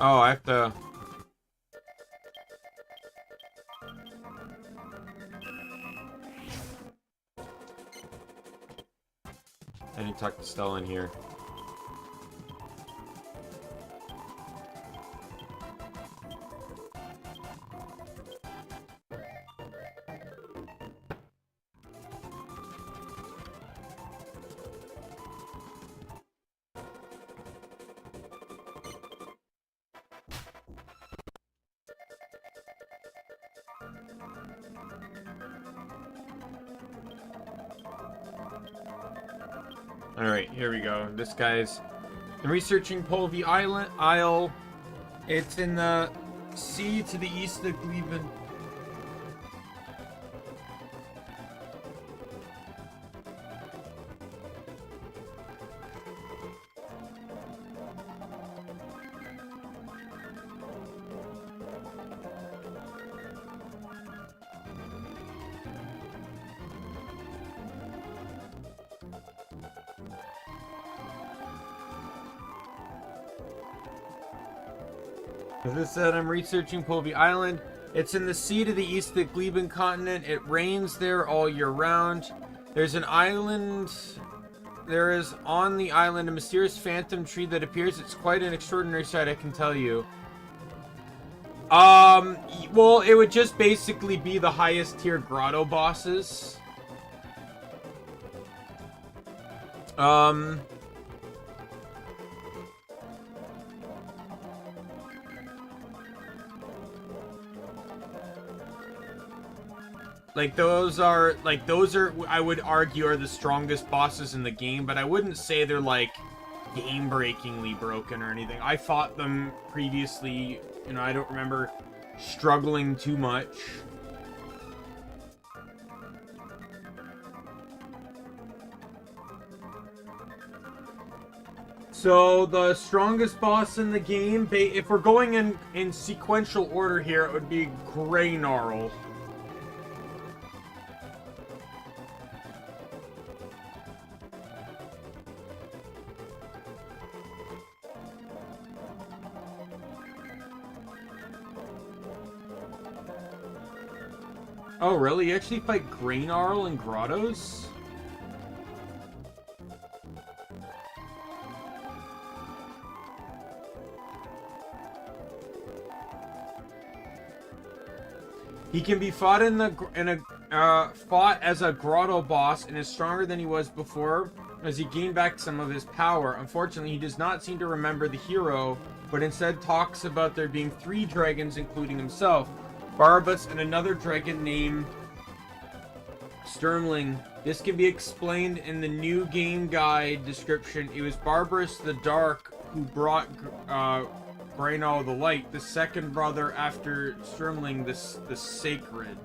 Oh, I have to... I need to talk to Stella in here. Alright, here we go. This guy's... I'm researching Polvi Isle. It's in the sea to the east of Gleben. As I said, I'm researching Polvi Island. It's in the sea to the east of the Gleben continent. It rains there all year round. There's an island. There is on the island a mysterious phantom tree that appears. It's quite an extraordinary sight, I can tell you. Well, it would just basically be the highest tier grotto bosses. Like those are, I would argue, are the strongest bosses in the game, but I wouldn't say they're like game-breakingly broken or anything. I fought them previously, you know, I don't remember struggling too much. So the strongest boss in the game, if we're going in sequential order here, it would be Grey Gnarl. Oh, really? You actually fight Grey Gnarl in grottos? He can be fought fought as a grotto boss and is stronger than he was before as he gained back some of his power. Unfortunately, he does not seem to remember the hero, but instead talks about there being 3 dragons, including himself. Barbas and another dragon named Sturmling. This can be explained in the new game guide description. It was Barbarous the Dark who brought Grey Gnarl the Light, the second brother after Sturmling the Sacred.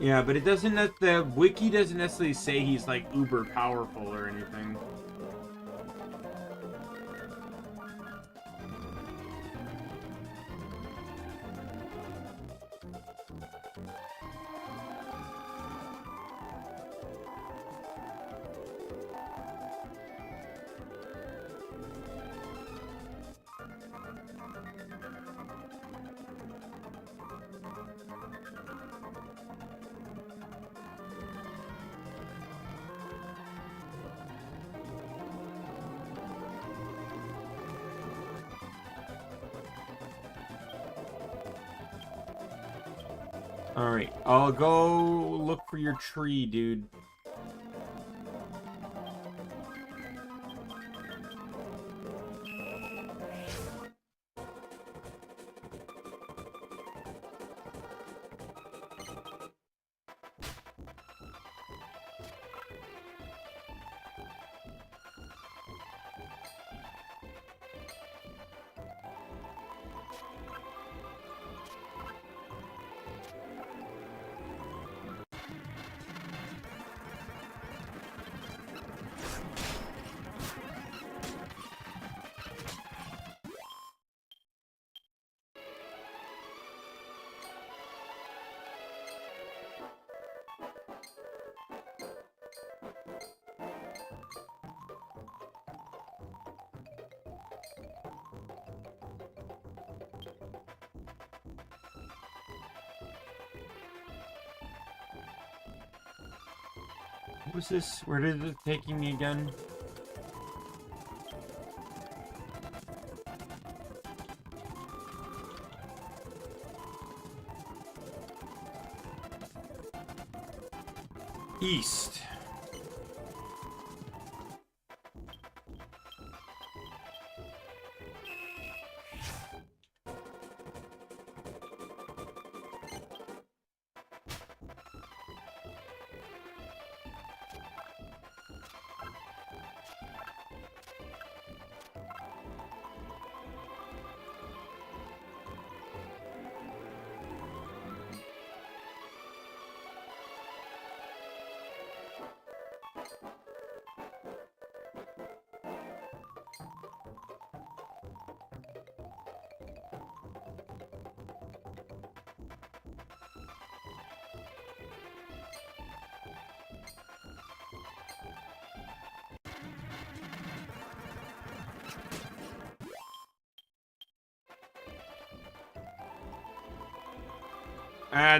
Yeah, but it doesn't, the wiki doesn't necessarily say he's like uber powerful or anything. Alright, I'll go look for your tree, dude. What was this? Where did it taking me again? East.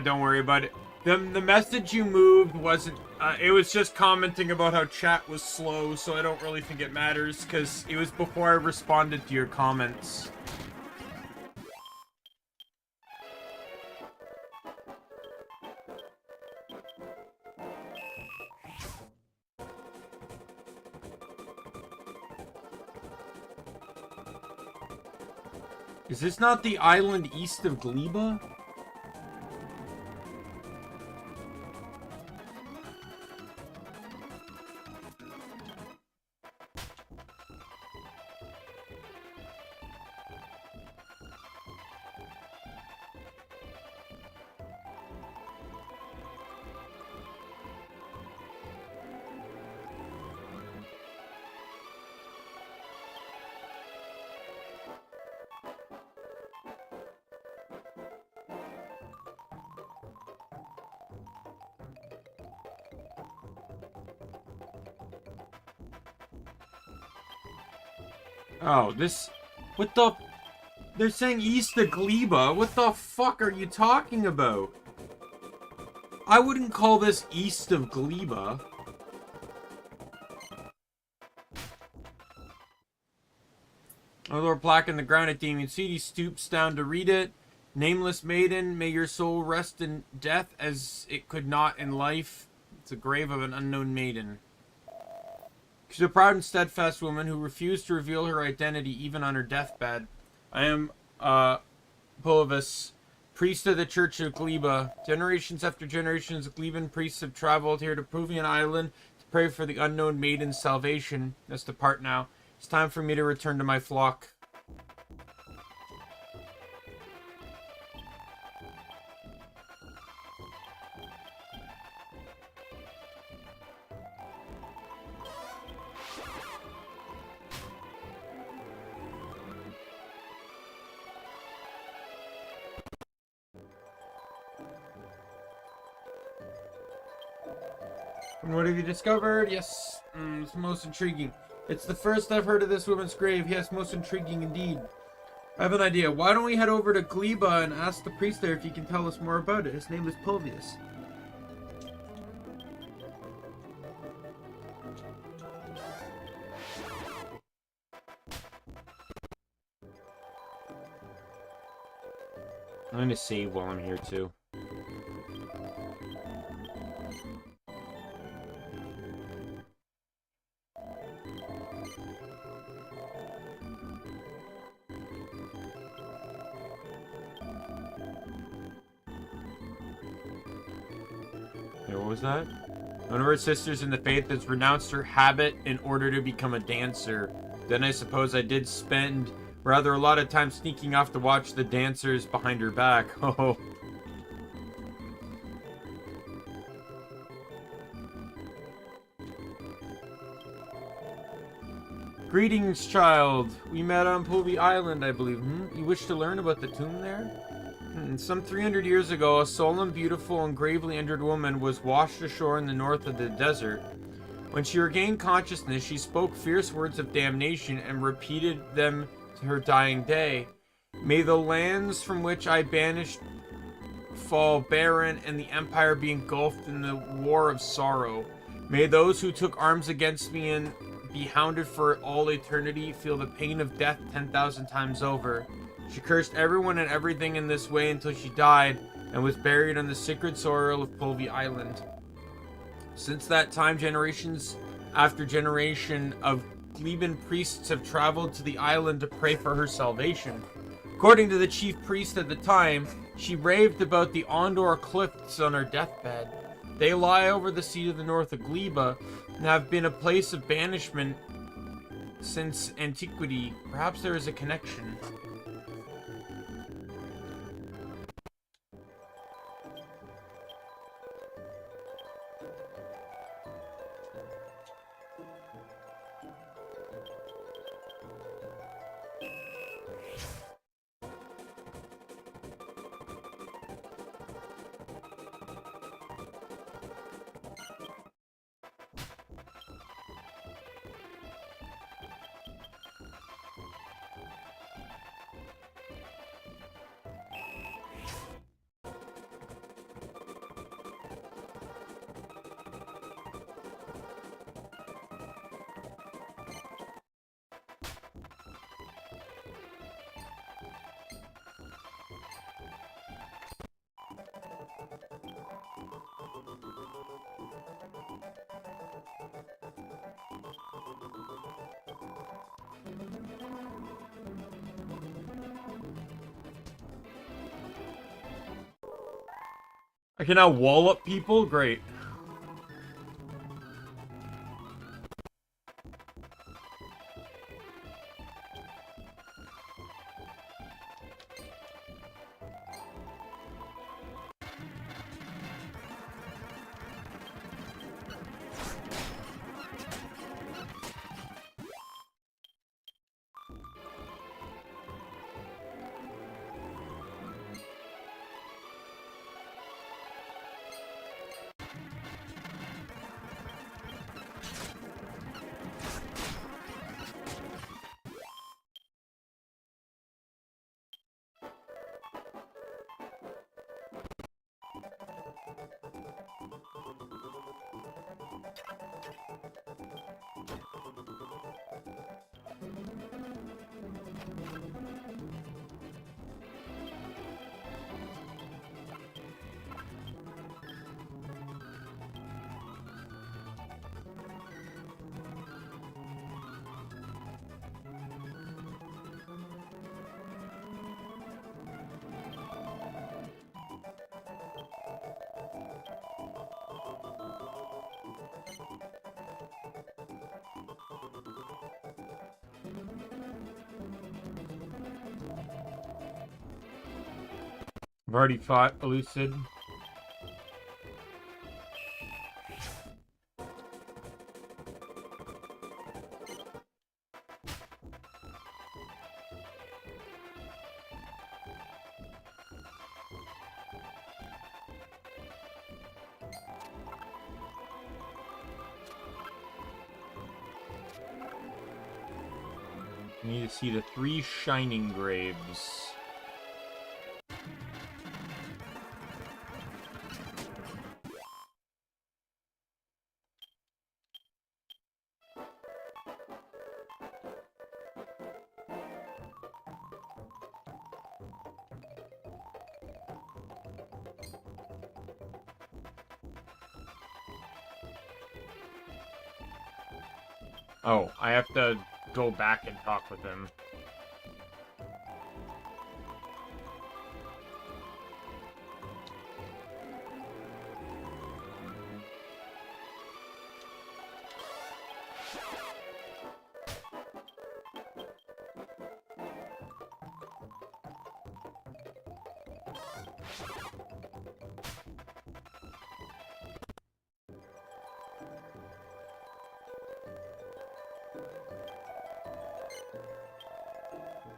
Don't worry about it. The message you moved wasn't... it was just commenting about how chat was slow, so I don't really think it matters, because it was before I responded to your comments. Is this not the island east of Gleba? Oh, this... What the... They're saying east of Gleba. What the fuck are you talking about? I wouldn't call this east of Gleba. Another plaque in the ground at Daimien City. He stoops down to read it. Nameless maiden, may your soul rest in death as it could not in life. It's a grave of an unknown maiden. She's a proud and steadfast woman who refused to reveal her identity even on her deathbed. I am, Polovus, priest of the Church of Gleba. Generations after generations of Gleban priests have traveled here to Pruvian Island to pray for the unknown maiden's salvation. Let's depart now. It's time for me to return to my flock. And what have you discovered? Yes, it's most intriguing. It's the first I've heard of this woman's grave. Yes, most intriguing indeed. I have an idea. Why don't we head over to Gleba and ask the priest there if he can tell us more about it? His name is Pulvius. I'm going to save while I'm here too. Hey, what was that? One of her sisters in the faith has renounced her habit in order to become a dancer. Then I suppose I did spend rather a lot of time sneaking off to watch the dancers behind her back. Oh. Greetings, child. We met on Pulvi Island, I believe. You wish to learn about the tomb there? Some 300 years ago, a solemn, beautiful, and gravely injured woman was washed ashore in the north of the desert. When she regained consciousness, she spoke fierce words of damnation and repeated them to her dying day. May the lands from which I banished fall barren and the empire be engulfed in the war of sorrow. May those who took arms against me and be hounded for all eternity feel the pain of death 10,000 times over. She cursed everyone and everything in this way until she died and was buried on the sacred soil of Pulvi Island. Since that time, generations after generation of Gleban priests have traveled to the island to pray for her salvation. According to the chief priest at the time, she raved about the Ondor cliffs on her deathbed. They lie over the sea to the north of Gleba and have been a place of banishment since antiquity. Perhaps there is a connection. I can now wall up people? Great. I've already fought Elucid. You need to see the 3 shining graves. Oh, I have to go back and talk with him.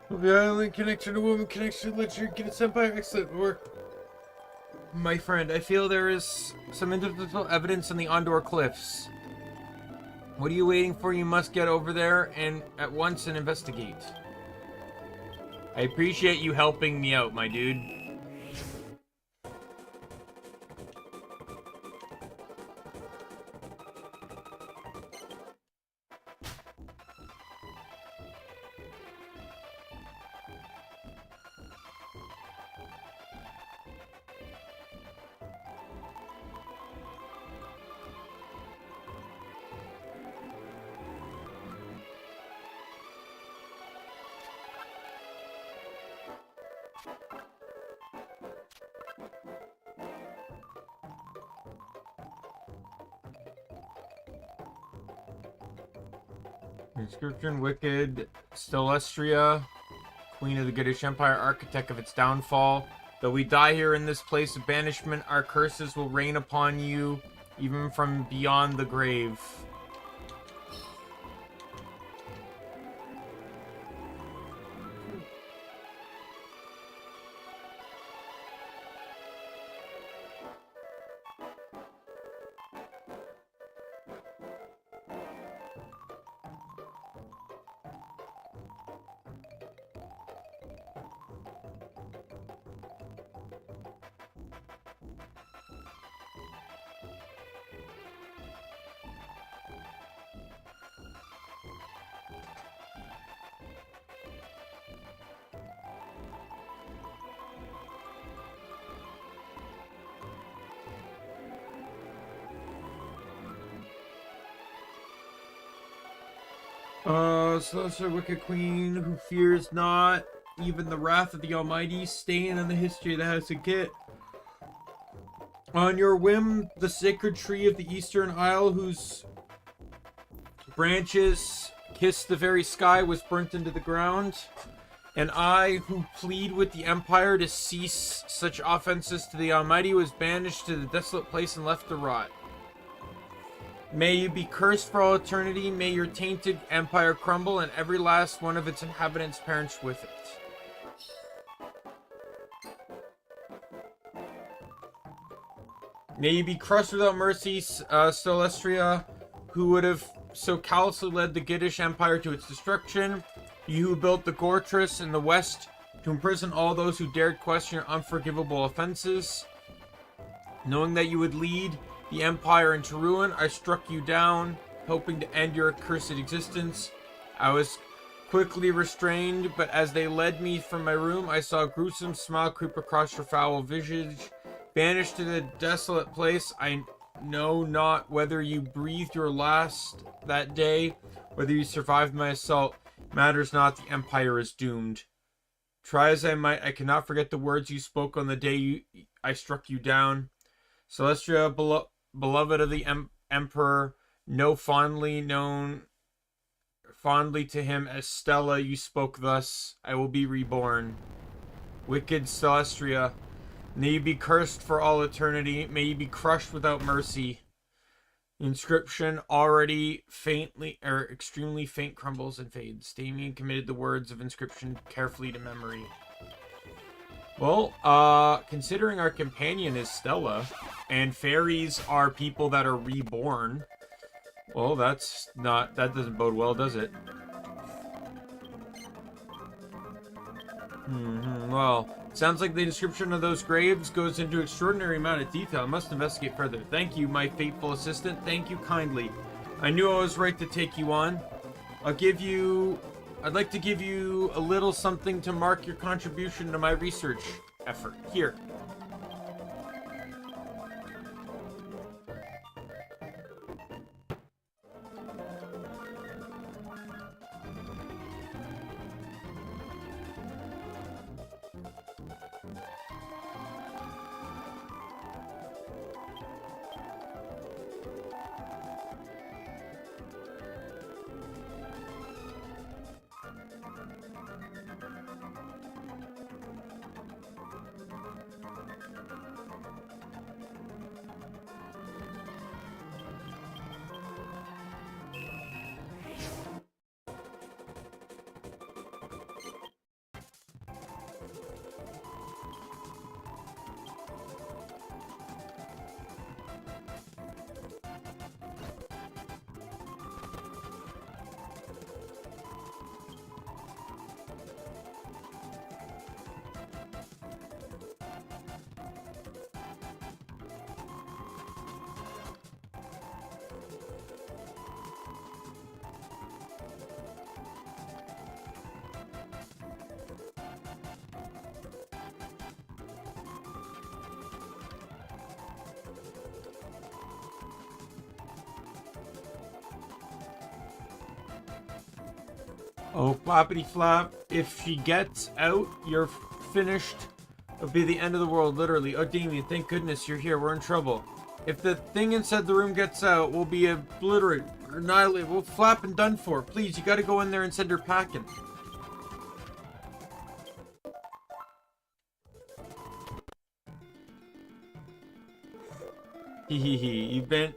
The island connection to woman connection let you get a senpai. Excellent work. My friend, I feel there is some individual evidence on the Ondor Cliffs. What are you waiting for? You must get over there and at once and investigate. I appreciate you helping me out, my dude. Inscription, Wicked, Stelestria, Queen of the Goodish Empire, architect of its downfall. Though we die here in this place of banishment, our curses will rain upon you, even from beyond the grave. Celestial Wicked Queen, who fears not even the wrath of the Almighty, staying in the history of the House of Git. On your whim, the sacred tree of the Eastern Isle, whose branches kiss the very sky, was burnt into the ground. And I, who plead with the Empire to cease such offenses to the Almighty, was banished to the desolate place and left to rot. May you be cursed for all eternity. May your tainted empire crumble and every last one of its inhabitants perish with it. May you be crushed without mercy, Stelestria, who would have so callously led the Giddish Empire to its destruction. You who built the Gortress in the west to imprison all those who dared question your unforgivable offenses. Knowing that you would lead the Empire into ruin, I struck you down, hoping to end your accursed existence. I was quickly restrained, but as they led me from my room, I saw a gruesome smile creep across your foul visage. Banished to the desolate place, I know not whether you breathed your last that day, whether you survived my assault. Matters not, the Empire is doomed. Try as I might, I cannot forget the words you spoke on the day I struck you down. Celestia, beloved of the Emperor, know fondly to him as Stella, you spoke thus, I will be reborn. Wicked Celestria, may you be cursed for all eternity, may you be crushed without mercy. Inscription, already extremely faint, crumbles and fades. Daimien committed the words of inscription carefully to memory. Well, considering our companion is Stella, and fairies are people that are reborn, well, that doesn't bode well, does it? Well, sounds like the description of those graves goes into extraordinary amount of detail. I must investigate further. Thank you, my faithful assistant. Thank you kindly. I knew I was right to take you on. I'd like to give you a little something to mark your contribution to my research effort. Here. Oh, floppity flop. If she gets out, you're finished. It'll be the end of the world, literally. Oh, Daimien, thank goodness you're here. We're in trouble. If the thing inside the room gets out, we'll be obliterated, annihilated. We'll flap and done for. Please, you gotta go in there and send her packing. Hehe.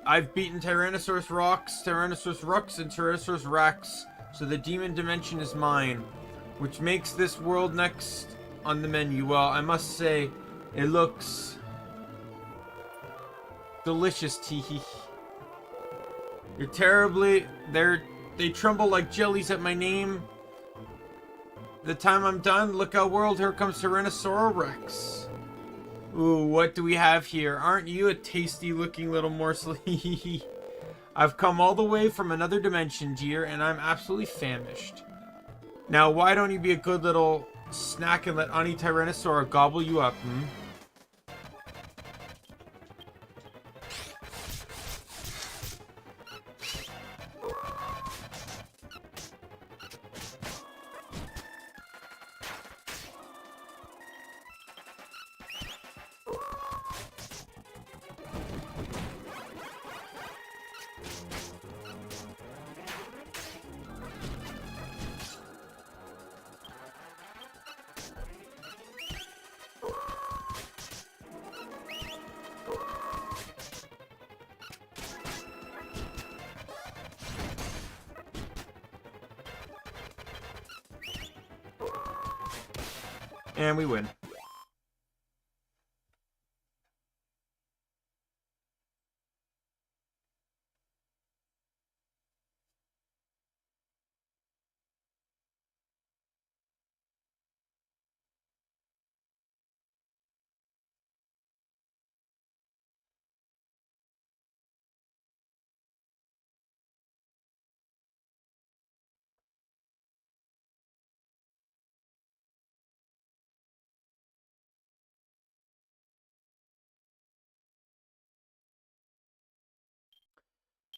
I've beaten Tyrannosaurus Rocks, Tyrannosaurus Rux, and Tyrannosaurus Rex, so the demon dimension is mine, which makes this world next on the menu. Well, I must say, it looks delicious, teehee. You're terribly... They tremble like jellies at my name. The time I'm done, look out world, here comes Tyrannosaurus Rex. Ooh, what do we have here? Aren't you a tasty looking little morsel? I've come all the way from another dimension, dear, and I'm absolutely famished. Now, why don't you be a good little snack and let Ani Tyrannosaur gobble you up, hmm? And we win.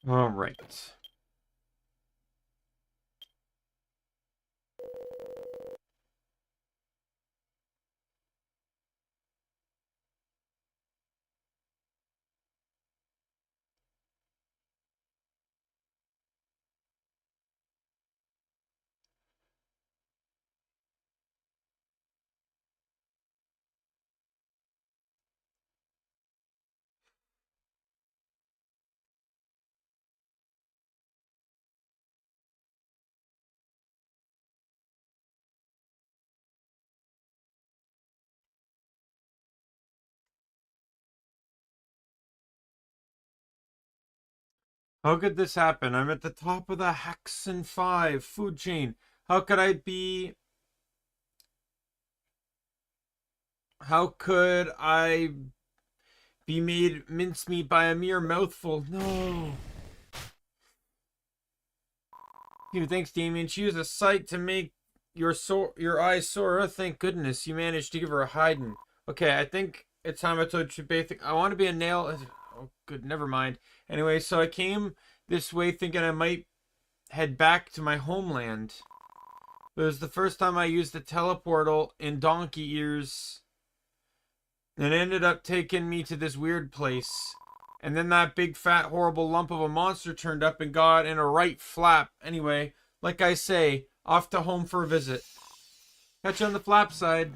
All right. How could this happen? I'm at the top of the Hexen 5 food chain. How could I be How could I be made mincemeat by a mere mouthful? No. Thanks, Daimien. She was a sight to make your eyes sore. Oh, thank goodness you managed to give her a hiding. Okay, I think it's time I told you basic. I want to be a nail. Oh, good. Never mind. Anyway, so I came this way thinking I might head back to my homeland. It was the first time I used the teleportal in donkey years. And it ended up taking me to this weird place. And then that big fat horrible lump of a monster turned up and got in a right flap. Anyway, like I say, off to home for a visit. Catch you on the flap side.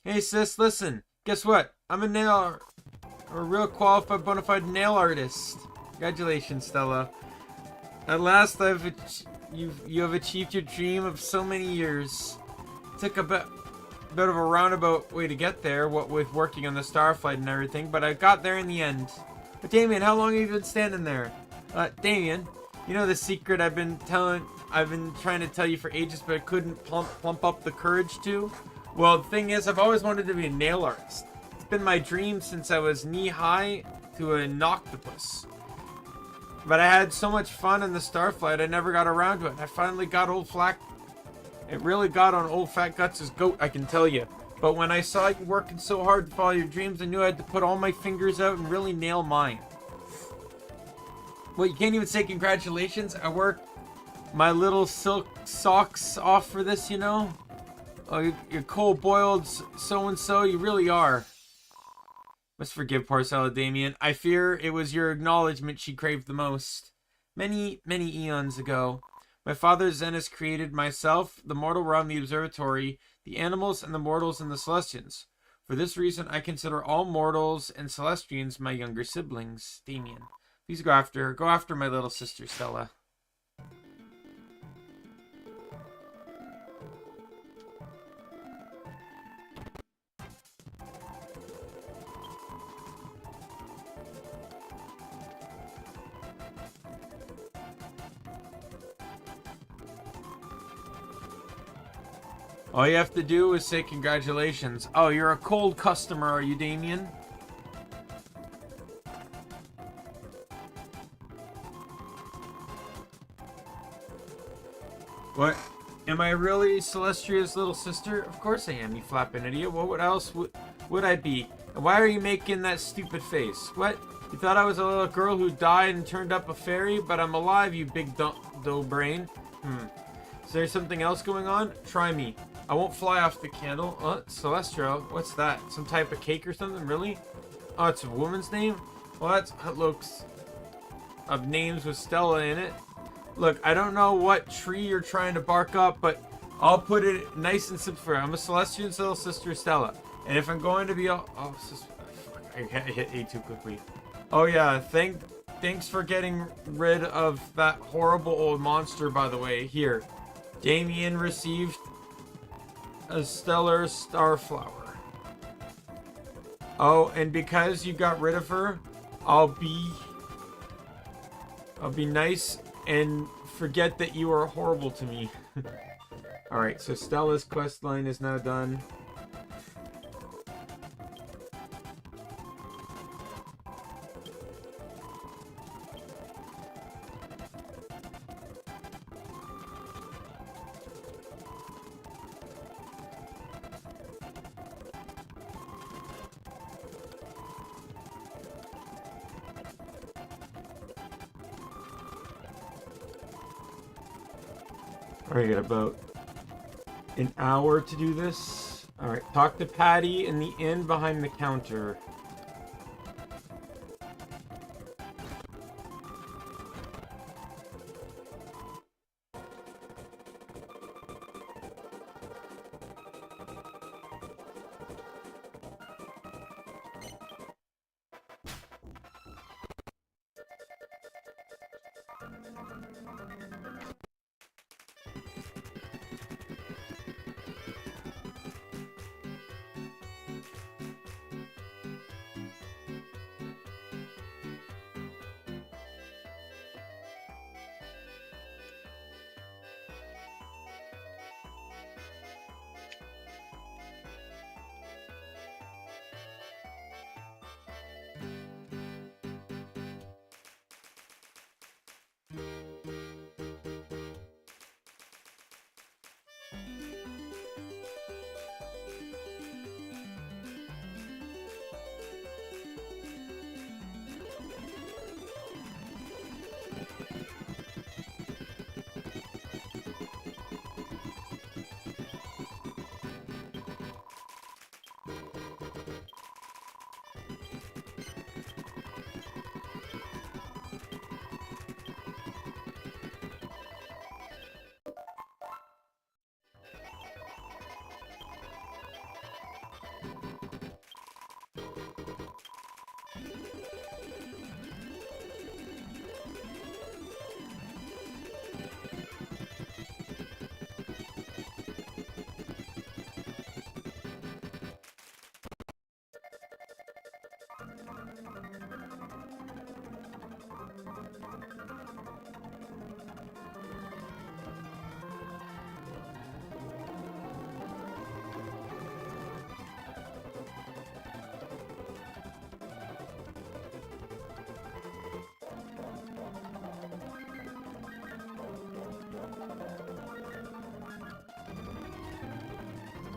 Hey sis, listen. Guess what? I'm a real qualified bona fide nail artist. Congratulations, Stella. At last you have achieved your dream of so many years. It took a bit of a roundabout way to get there, what with working on the starflight and everything, but I got there in the end. But Daimien, how long have you been standing there? Daimien, you know the secret I've been trying to tell you for ages, but I couldn't plump up the courage to? Well, the thing is, I've always wanted to be a nail artist. It's been my dream since I was knee-high to an octopus. But I had so much fun in the starflight, I never got around to it. I finally got old flack. It really got on old fat Guts' goat, I can tell you. But when I saw you working so hard to follow your dreams, I knew I had to put all my fingers out and really nail mine. Well, you can't even say congratulations. I worked my little silk socks off for this, you know? Oh, you're cold-boiled so-and-so, you really are. Must forgive poor Daimien. I fear it was your acknowledgement she craved the most. Many, many eons ago, my father Zenus created myself, the mortal realm, the observatory, the animals, and the mortals and the Celestians. For this reason, I consider all mortals and Celestians my younger siblings. Daimien, please go after my little sister Stella. All you have to do is say congratulations. Oh, you're a cold customer, are you, Daimien? What? Am I really Celestia's little sister? Of course I am, you flapping idiot. What else would I be? And why are you making that stupid face? What? You thought I was a little girl who died and turned up a fairy? But I'm alive, you big dough brain. Is there something else going on? Try me. I won't fly off the candle. Celestial. What's that? Some type of cake or something? Really? Oh, it's a woman's name? Well, that's looks of names with Stella in it. Look, I don't know what tree you're trying to bark up, but I'll put it nice and simple for you. I'm a Celestian's little sister, Stella. And if I'm going to be I hit A too quickly. Oh yeah, thanks for getting rid of that horrible old monster, by the way. Here, Daimien received a stellar starflower. Oh, and because you got rid of her, I'll be nice and forget that you are horrible to me. Alright, so Stella's quest line is now done. Alright, got about an hour to do this. Alright, talk to Patty in the inn behind the counter.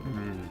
Hmm.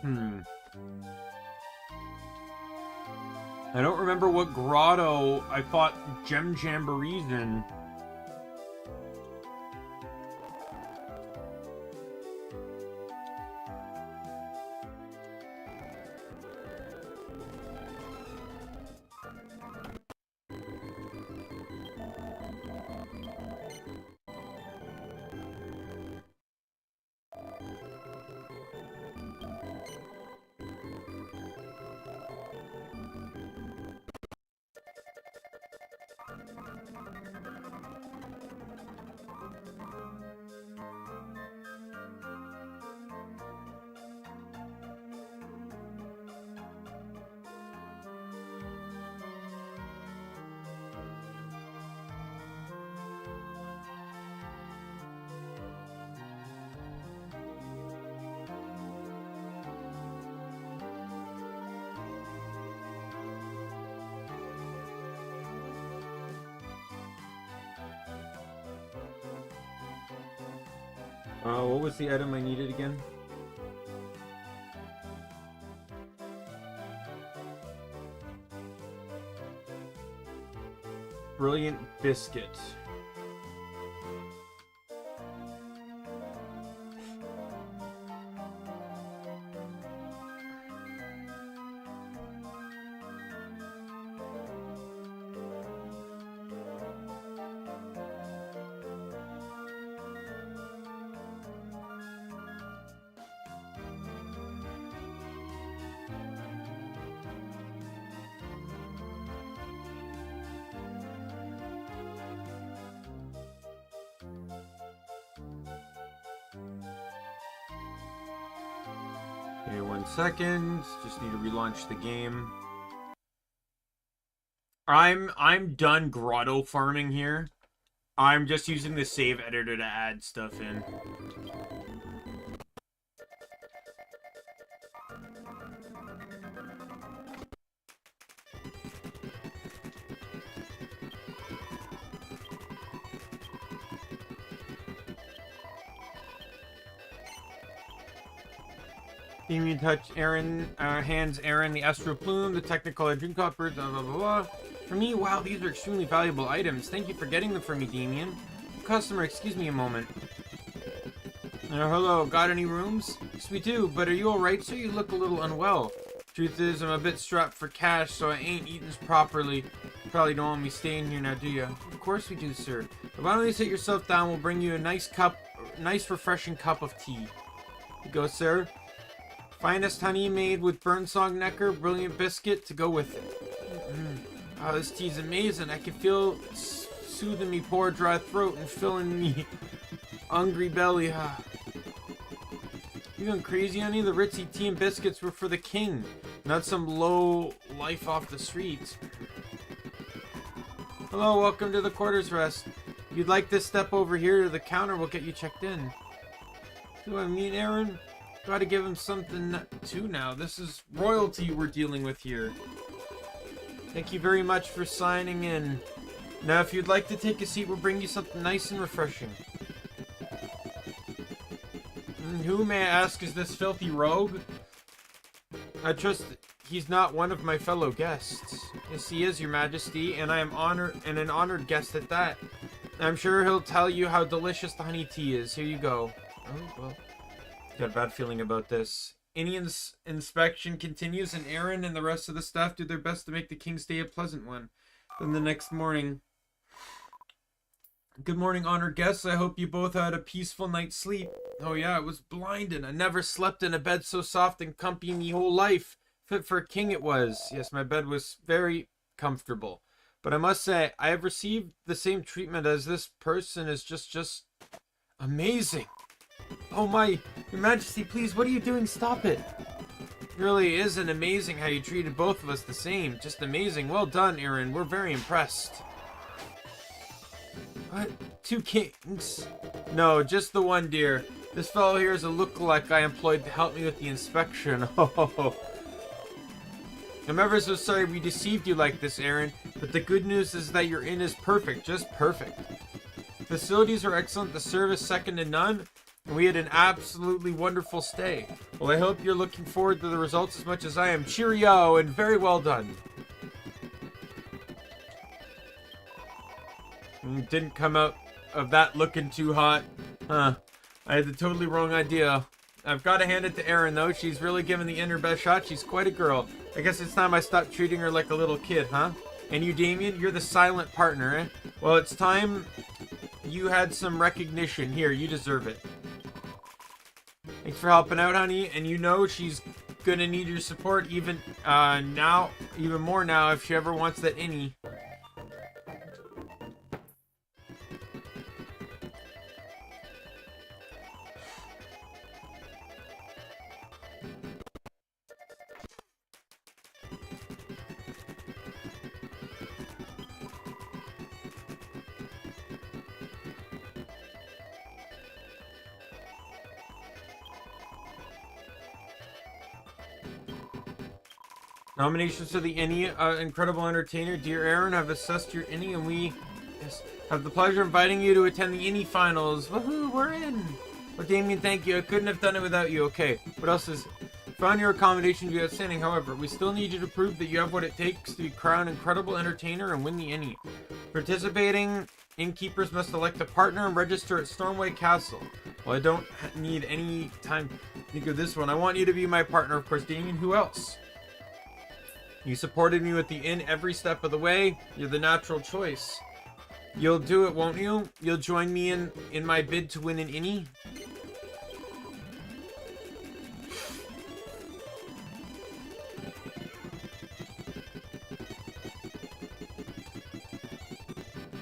Hmm. I don't remember what grotto I fought gem jamborees in. What was the item I needed again? Brilliant biscuit. Okay, 1 second. Just need to relaunch the game. I'm done grotto farming here. I'm just using the save editor to add stuff in. Daimien touch Aaron, hands Aaron the Astro Plume, the Technicolor Dream Copper, blah blah blah. For me, wow, these are extremely valuable items. Thank you for getting them for me, Daimien. Customer, excuse me a moment. Hello, got any rooms? Yes, we do, but are you alright, sir? You look a little unwell. Truth is, I'm a bit strapped for cash, so I ain't eaten properly. You probably don't want me staying here now, do you? Of course we do, sir. But why don't you sit yourself down? We'll bring you a nice refreshing cup of tea. Here you go, sir. Finest honey made with burnsong necker, brilliant biscuit to go with it. Oh, this tea's amazing. I can feel soothing me poor dry throat and filling me hungry belly. You going crazy, honey? The ritzy tea and biscuits were for the king, not some low life off the streets. Hello, welcome to the quarters rest. If you'd like to step over here to the counter, we'll get you checked in. Do I meet Aaron? Gotta give him something too now. This is royalty we're dealing with here. Thank you very much for signing in. Now, if you'd like to take a seat, we'll bring you something nice and refreshing. Who, may I ask, is this filthy rogue? I trust he's not one of my fellow guests. Yes, he is, Your Majesty, and I am an honored guest at that. I'm sure he'll tell you how delicious the honey tea is. Here you go. Oh, well. Got a bad feeling about this. Indian's inspection continues, and Aaron and the rest of the staff do their best to make the king's day a pleasant one. Then the next morning. Good morning, honored guests. I hope you both had a peaceful night's sleep. Oh yeah, it was blinding. I never slept in a bed so soft and comfy in me whole life. Fit for a king it was. Yes, my bed was very comfortable. But I must say, I have received the same treatment as this person is just amazing. Oh my, Your Majesty, please, what are you doing? Stop it. It really isn't amazing how you treated both of us the same. Just amazing. Well done, Aaron. We're very impressed. What? 2 kings? No, just the one, dear. This fellow here is a lookalike I employed to help me with the inspection. Oh. I'm ever so sorry we deceived you like this, Aaron, but the good news is that your inn is perfect, just perfect. Facilities are excellent, the service second to none, and we had an absolutely wonderful stay. Well, I hope you're looking forward to the results as much as I am. Cheerio, and very well done. Didn't come out of that looking too hot. Huh. I had the totally wrong idea. I've got to hand it to Erin, though. She's really given the inn her best shot. She's quite a girl. I guess it's time I stopped treating her like a little kid, huh? And you, Daimien, you're the silent partner, eh? Well, it's time you had some recognition. Here, you deserve it. Thanks for helping out, honey. And you know she's gonna need your support even more now if she ever wants that innie. Nominations for the Innie Incredible Entertainer. Dear Aaron, I've assessed your Innie and we have the pleasure of inviting you to attend the Innie Finals. Woohoo, we're in! Well, Daimien, thank you. I couldn't have done it without you. Okay, what else is... Found your accommodation to be outstanding. However, we still need you to prove that you have what it takes to be crowned Incredible Entertainer and win the Innie. Participating innkeepers must elect a partner and register at Stormway Castle. Well, I don't need any time to think of this one. I want you to be my partner, of course, Daimien. Who else? You supported me with the inn every step of the way. You're the natural choice. You'll do it, won't you? You'll join me in my bid to win an innie?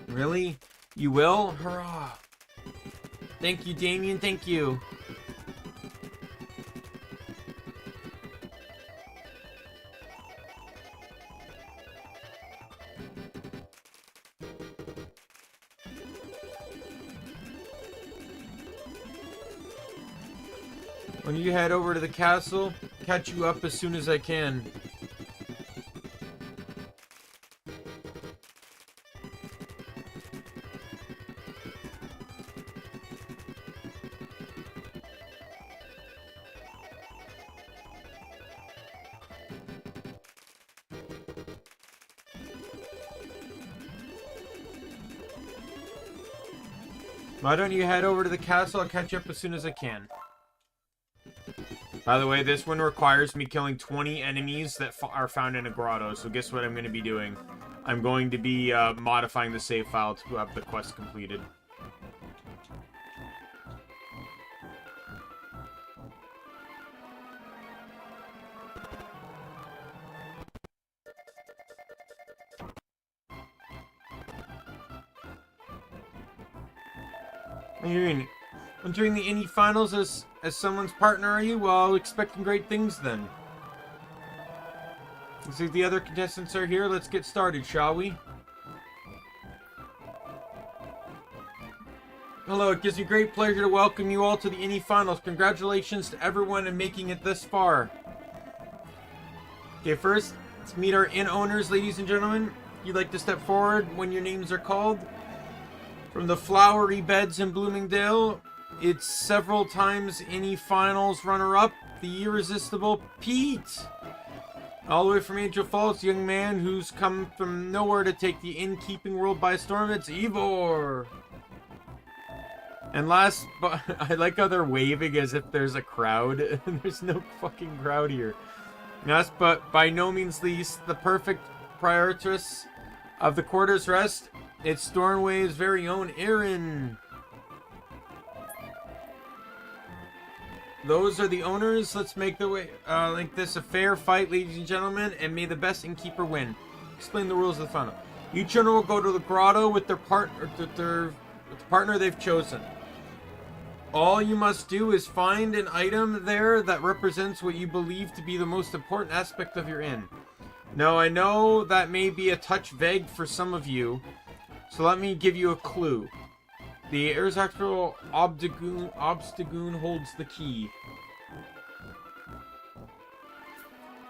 Really? You will? Hurrah! Thank you, Daimien. Thank you. When you head over to the castle, catch you up as soon as I can. Why don't you head over to the castle? I'll catch you up as soon as I can. By the way, this one requires me killing 20 enemies that are found in a grotto, so guess what I'm going to be doing? I'm going to be modifying the save file to have the quest completed. What do you mean? Entering the Innie Finals as someone's partner, are you? Well, expecting great things then. Looks like the other contestants are here. Let's get started, shall we? Hello, it gives me great pleasure to welcome you all to the Innie Finals. Congratulations to everyone in making it this far. Okay, first, let's meet our inn owners, ladies and gentlemen. If you'd like to step forward when your names are called. From the flowery beds in Bloomingdale, it's several times Innie Finals runner-up, the irresistible Pete. All the way from Angel Falls, a young man who's come from nowhere to take the innkeeping world by storm, it's Ivor. And last, but I like how they're waving as if there's a crowd. There's no fucking crowd here. Last, but by no means least, the perfect prioritress of the quarter's rest, it's Stornway's very own Aaron. Those are the owners. Let's make the way like this a fair fight, ladies and gentlemen, and may the best innkeeper win. Explain the rules of the final. Each owner will go to the grotto with their partner, with the partner they've chosen. All you must do is find an item there that represents what you believe to be the most important aspect of your inn. Now, I know that may be a touch vague for some of you, so let me give you a clue. The Erzachral Obstagoon holds the key.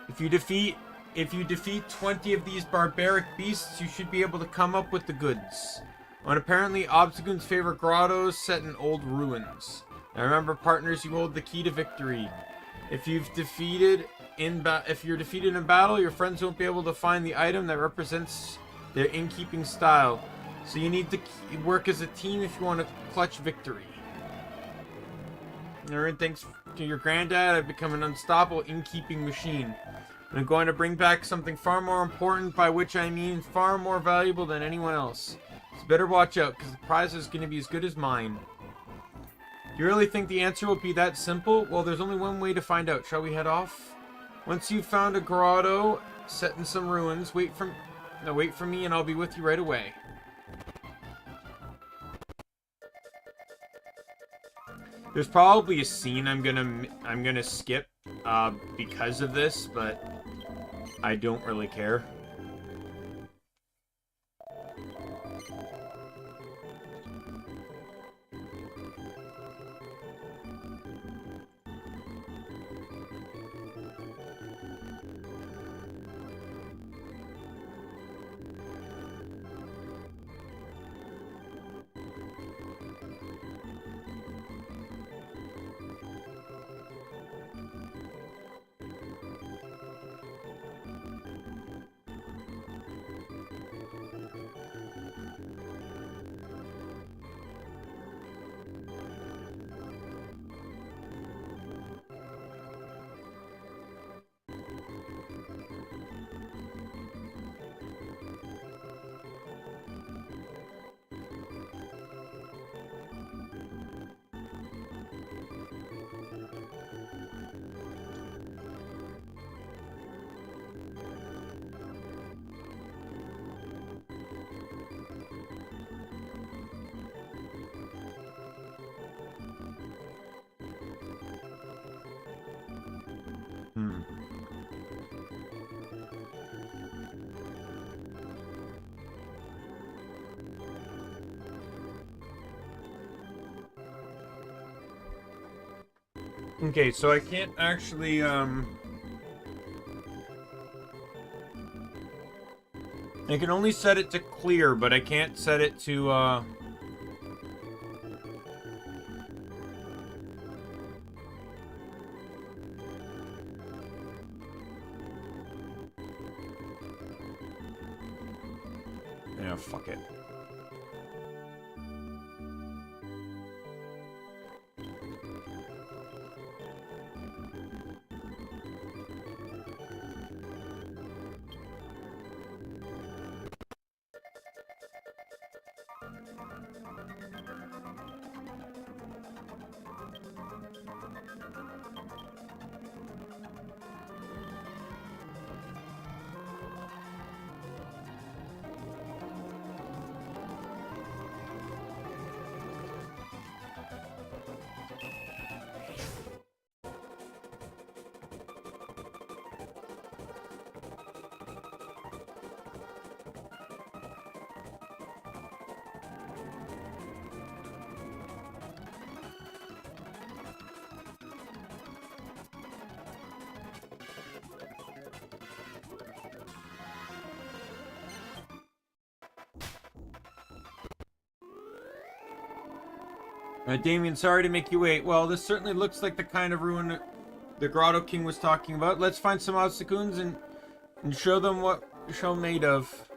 If you defeat 20 of these barbaric beasts, you should be able to come up with the goods. On apparently Obstagoon's favorite grottos set in old ruins. Now remember, partners, you hold the key to victory. If you're defeated in battle, your friends won't be able to find the item that represents their innkeeping style. So you need to work as a team if you want to clutch victory. Alright, thanks to your granddad, I've become an unstoppable innkeeping machine. And I'm going to bring back something far more important, by which I mean far more valuable than anyone else. So better watch out, because the prize is going to be as good as mine. Do you really think the answer will be that simple? Well, there's only one way to find out. Shall we head off? Once you've found a grotto set in some ruins, wait for me and I'll be with you right away. There's probably a scene I'm gonna skip because of this, but I don't really care. Okay, so I can't actually, I can only set it to clear, but I can't set it to, yeah, fuck it. Daimien, sorry to make you wait. Well, this certainly looks like the kind of ruin the Grotto King was talking about. Let's find some Obstacoons and show them what we're show made of.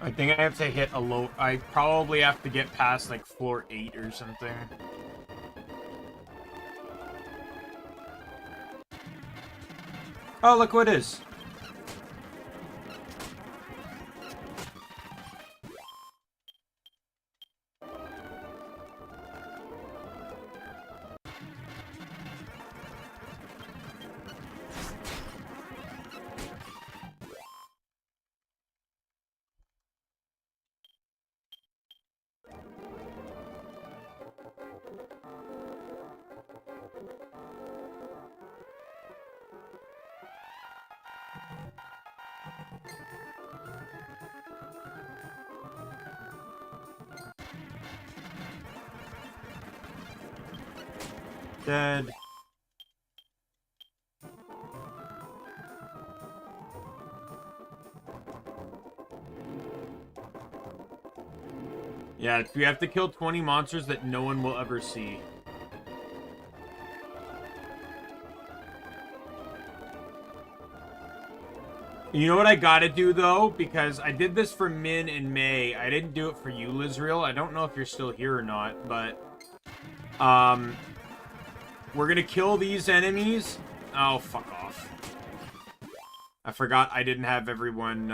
I think I have to hit a low... I probably have to get past, like, floor 8 or something. Oh, look what it is. Dead. Yeah, we have to kill 20 monsters that no one will ever see. You know what I gotta do, though? Because I did this for Min and May. I didn't do it for you, Lizreal. I don't know if you're still here or not, but... we're gonna kill these enemies. Oh, fuck off. I forgot I didn't have everyone,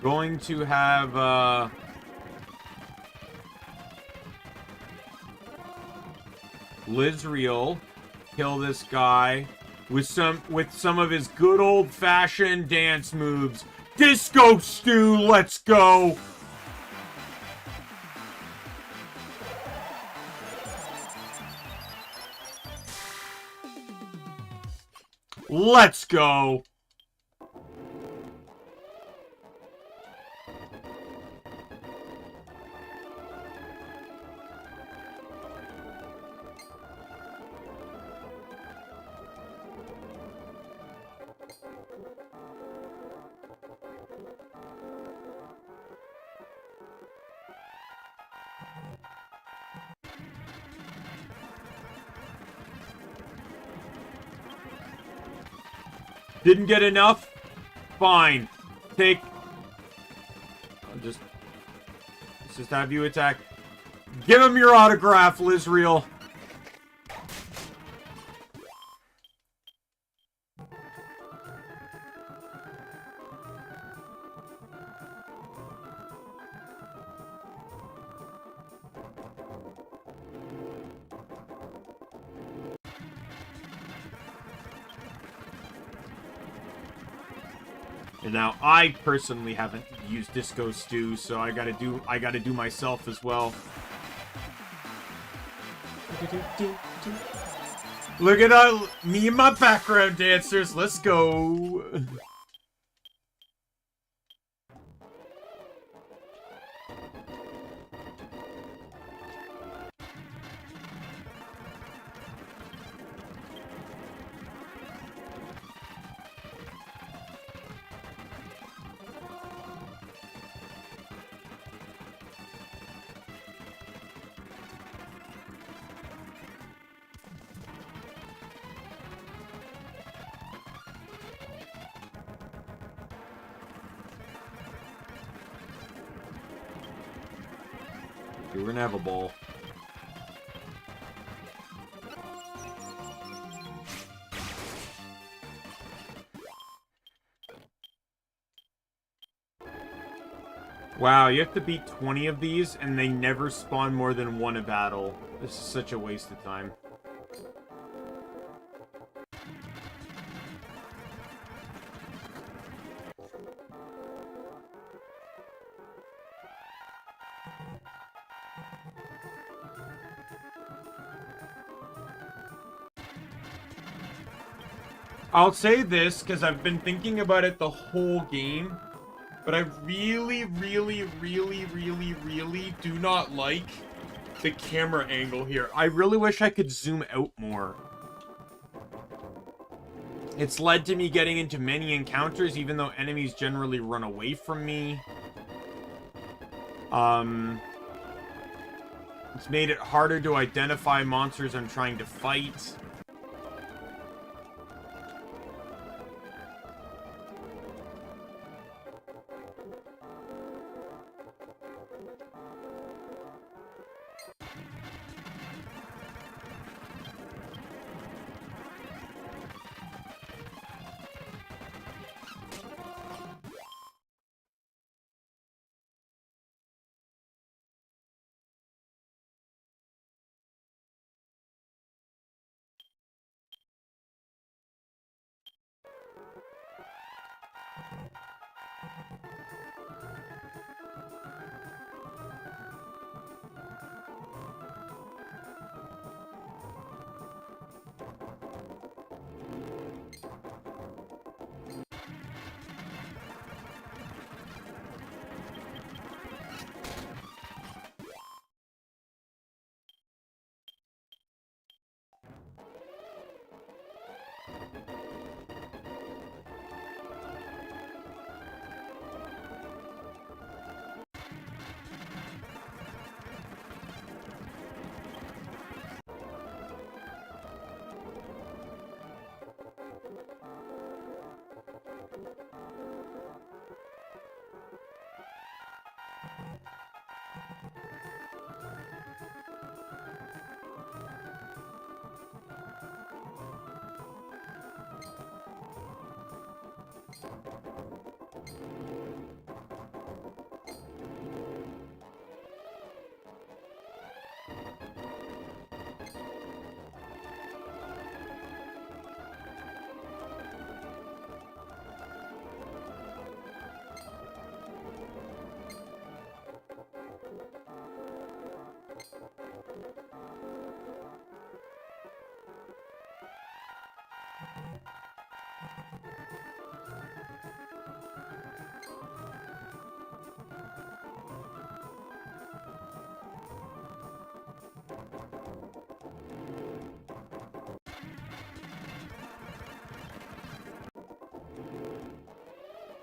going to have, Lizreal kill this guy with some of his good old-fashioned dance moves. Disco Stew, let's go! Let's go! Didn't get enough? Fine. Take... Let's just have you attack. Give him your autograph, Lizreal. And now I personally haven't used Disco Stew, so I gotta do myself as well. Look at me and my background dancers. Let's go. Okay, we're gonna have a ball. Wow, you have to beat 20 of these, and they never spawn more than one a battle. This is such a waste of time. I'll say this, because I've been thinking about it the whole game, but I really, really, really, really, really do not like the camera angle here. I really wish I could zoom out more. It's led to me getting into many encounters, even though enemies generally run away from me. It's made it harder to identify monsters I'm trying to fight.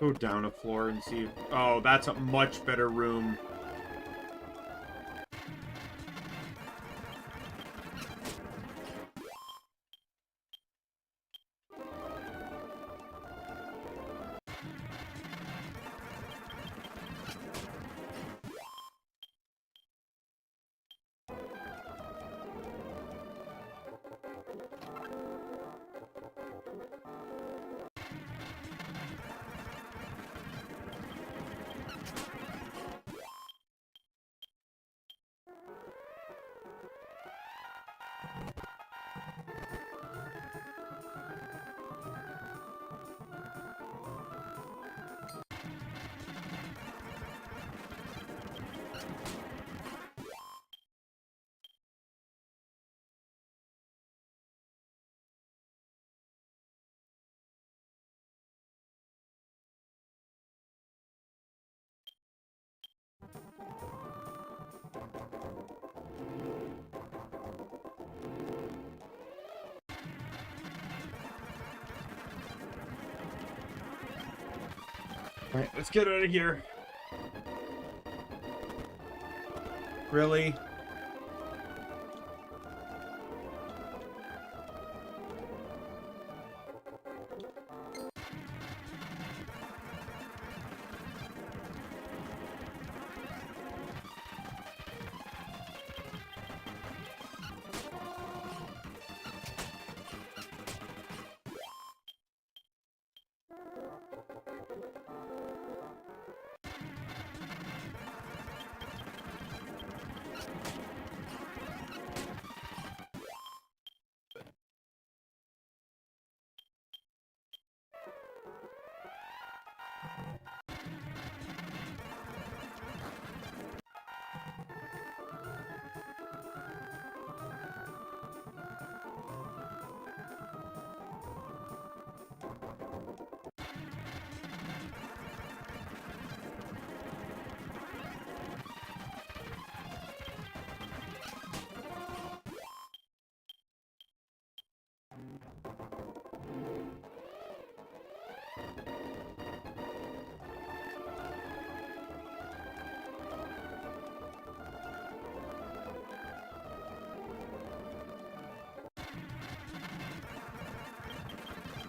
Go down a floor and see if... Oh, that's a much better room. Alright, let's get out of here. Really?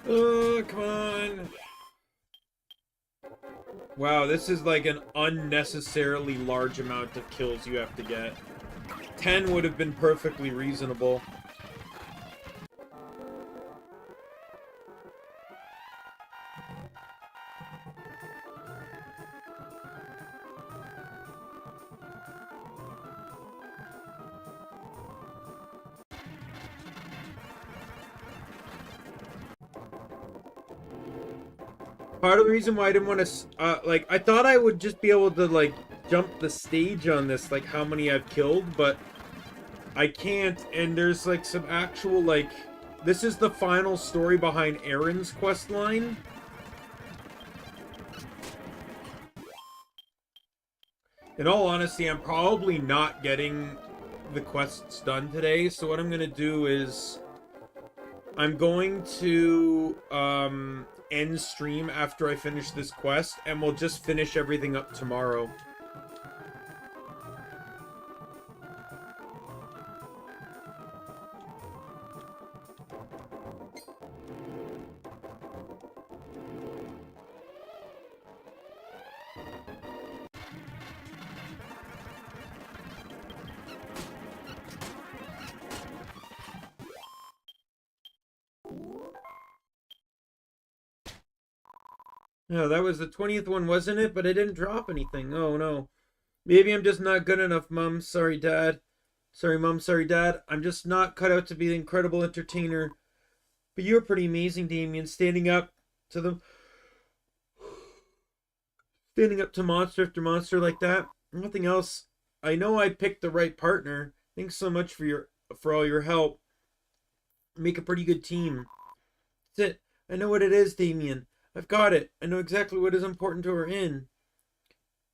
Oh, come on. Wow, this is like an unnecessarily large amount of kills you have to get. 10 would have been perfectly reasonable. Part of the reason why I didn't want to, like, I thought I would just be able to, like, jump the stage on this, like, how many I've killed, but I can't, and there's, like, some actual, like, this is the final story behind Aaron's quest line. In all honesty, I'm probably not getting the quests done today, so what I'm going to do is I'm going to, end stream after I finish this quest, and we'll just finish everything up tomorrow. No, that was the 20th one, wasn't it? But I didn't drop anything. Oh, no. Maybe I'm just not good enough, Mom. Sorry, Dad. Sorry, Mom. Sorry, Dad. I'm just not cut out to be the incredible entertainer. But you're pretty amazing, Daimien. Standing up to monster after monster like that. Nothing else. I know I picked the right partner. Thanks so much for all your help. Make a pretty good team. That's it. I know what it is, Daimien. I've got it. I know exactly what is important to our inn.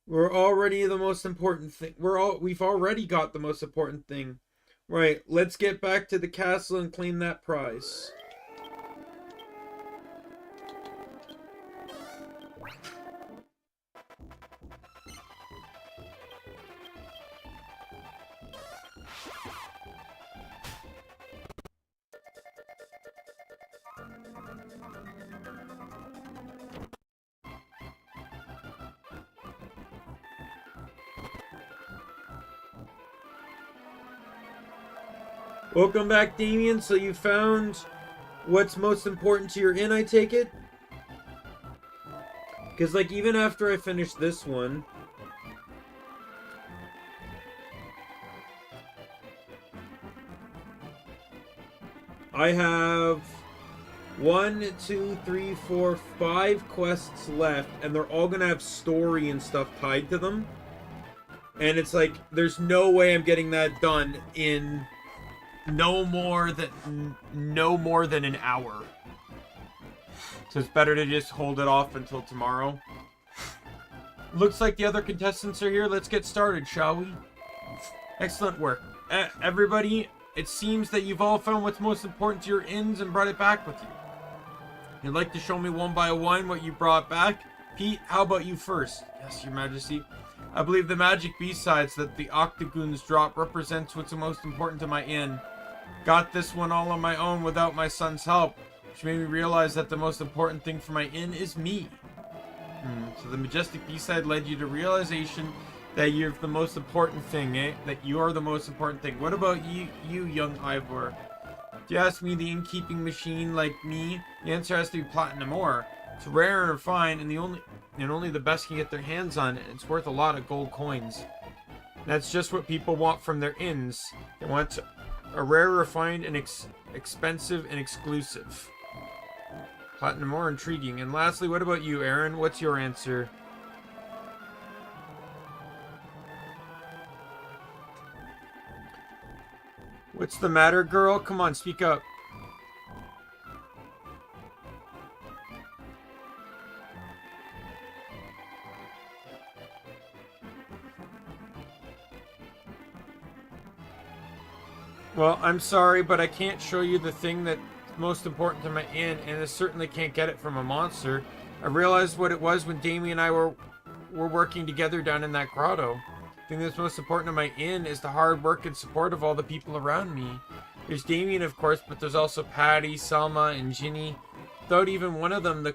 We're already the most important thing. We've already got the most important thing. Right, let's get back to the castle and claim that prize. Welcome back, Daimien. So you found what's most important to your inn, I take it? Because, like, even after I finish this one, I have 1, 2, 3, 4, 5 quests left, and they're all gonna have story and stuff tied to them. And it's like, there's no way I'm getting that done in no more than an hour. So it's better to just hold it off until tomorrow. Looks like the other contestants are here. Let's get started, shall we? Excellent work. Everybody, it seems that you've all found what's most important to your inns and brought it back with you. You'd like to show me one by one what you brought back? Pete, how about you first? Yes, Your Majesty. I believe the magic B-sides that the Octagoons drop represents what's most important to my inn. Got this one all on my own without my son's help, which made me realize that the most important thing for my inn is me. So the majestic B-side led you to realization that you're the most important thing, eh? That you are the most important thing. What about you young Ivor? If you ask me, the innkeeping machine like me, the answer has to be platinum ore. It's rare and refined, and only the best can get their hands on it. It's worth a lot of gold coins. That's just what people want from their inns. They want a rare, refined, and expensive and exclusive. Platinum ore, intriguing. And lastly, what about you, Aaron? What's your answer? What's the matter, girl? Come on, speak up. Well, I'm sorry, but I can't show you the thing that's most important to my inn, and I certainly can't get it from a monster. I realized what it was when Daimien and I were working together down in that grotto. The thing that's most important to my inn is the hard work and support of all the people around me. There's Daimien, of course, but there's also Patty, Selma, and Ginny. Without even one of them, the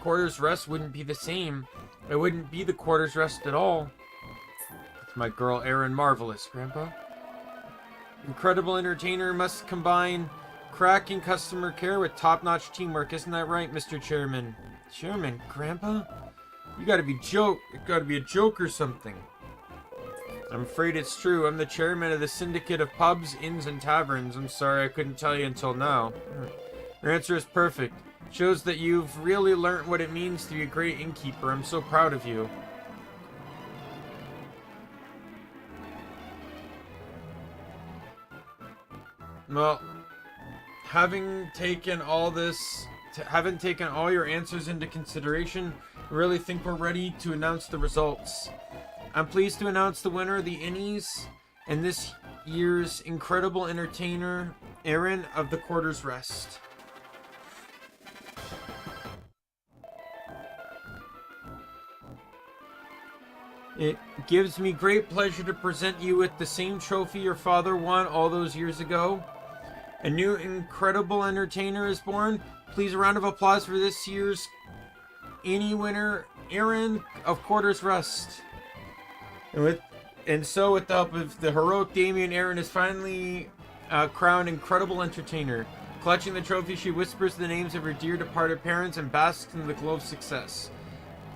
quarter's rest wouldn't be the same. It wouldn't be the quarter's rest at all. It's my girl Erin. Marvelous, Grandpa. Incredible entertainer must combine cracking customer care with top-notch teamwork. Isn't that right, Mr. Chairman? Chairman, Grandpa? You gotta be a joke or something. I'm afraid it's true. I'm the chairman of the syndicate of pubs, inns, and taverns. I'm sorry I couldn't tell you until now. Your answer is perfect. Shows that you've really learned what it means to be a great innkeeper. I'm so proud of you. Well, having taken all your answers into consideration, I really think we're ready to announce the results. I'm pleased to announce the winner of the Innies and this year's incredible entertainer, Erin of the Quarter's Rest. It gives me great pleasure to present you with the same trophy your father won all those years ago. A new incredible entertainer is born. Please, a round of applause for this year's Innie winner, Erin of Quarter's Rest. And so, with the help of the heroic Daimien, Erin is finally crowned incredible entertainer. Clutching the trophy, she whispers the names of her dear departed parents and basks in the glow of success.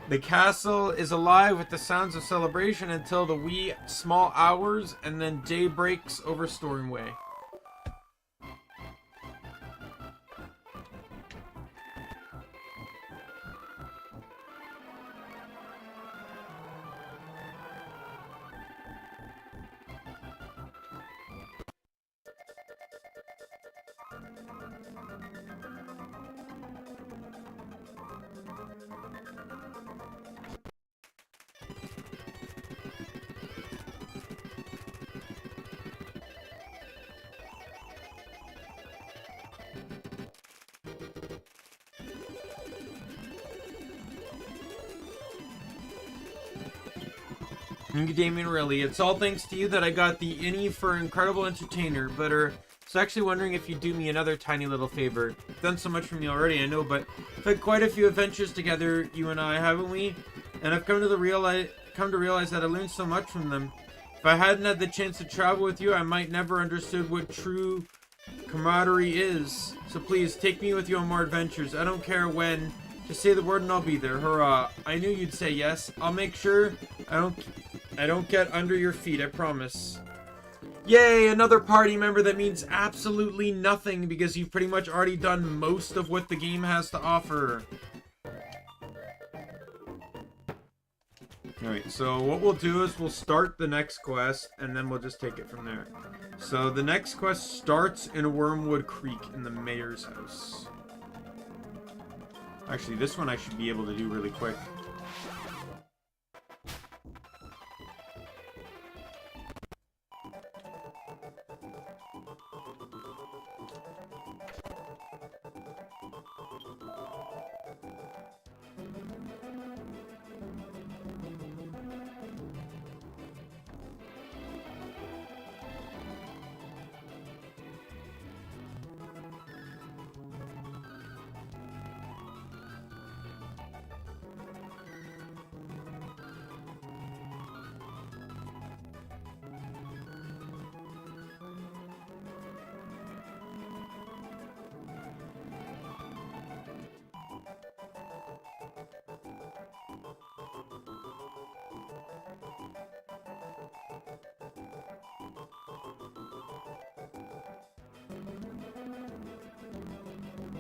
The castle is alive with the sounds of celebration until the wee small hours, and then day breaks over Stormway. Thank you, Daimien, really. It's all thanks to you that I got the Innie for incredible entertainer, but I was actually wondering if you'd do me another tiny little favor. You've done so much for me already, I know, but we've had quite a few adventures together, you and I, haven't we? And I've come to realize that I learned so much from them. If I hadn't had the chance to travel with you, I might never understood what true camaraderie is. So please, take me with you on more adventures. I don't care when. Just say the word and I'll be there. Hurrah. I knew you'd say yes. I'll make sure I don't get under your feet, I promise. Yay, another party member that means absolutely nothing because you've pretty much already done most of what the game has to offer. Alright, so what we'll do is we'll start the next quest and then we'll just take it from there. So the next quest starts in Wormwood Creek in the mayor's house. Actually, this one I should be able to do really quick.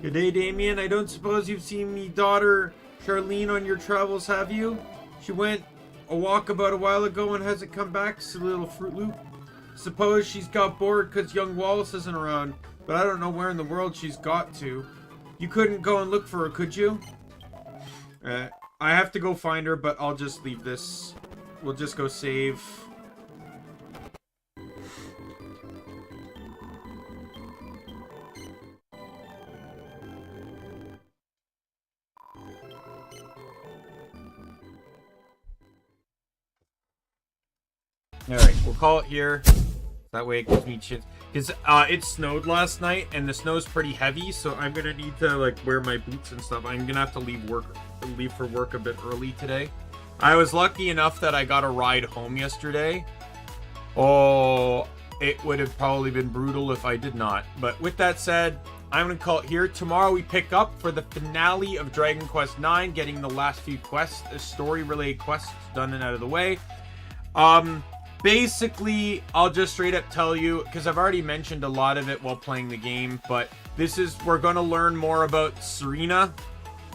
Good day, Daimien. I don't suppose you've seen me daughter Charlene on your travels, have you? She went a walkabout a while ago and hasn't come back, silly little Fruit Loop. Suppose she's got bored because young Wallace isn't around, but I don't know where in the world she's got to. You couldn't go and look for her, could you? I have to go find her, but I'll just leave this. We'll just go save. Alright, we'll call it here. That way it gives me a chance. Because it snowed last night, and the snow's pretty heavy, so I'm gonna need to like wear my boots and stuff. I'm gonna have to leave for work a bit early today. I was lucky enough that I got a ride home yesterday. Oh, it would have probably been brutal if I did not. But with that said, I'm gonna call it here. Tomorrow we pick up for the finale of Dragon Quest IX, getting the last few quests, story-related quests done and out of the way. Basically, I'll just straight up tell you, because I've already mentioned a lot of it while playing the game, but we're going to learn more about Serena,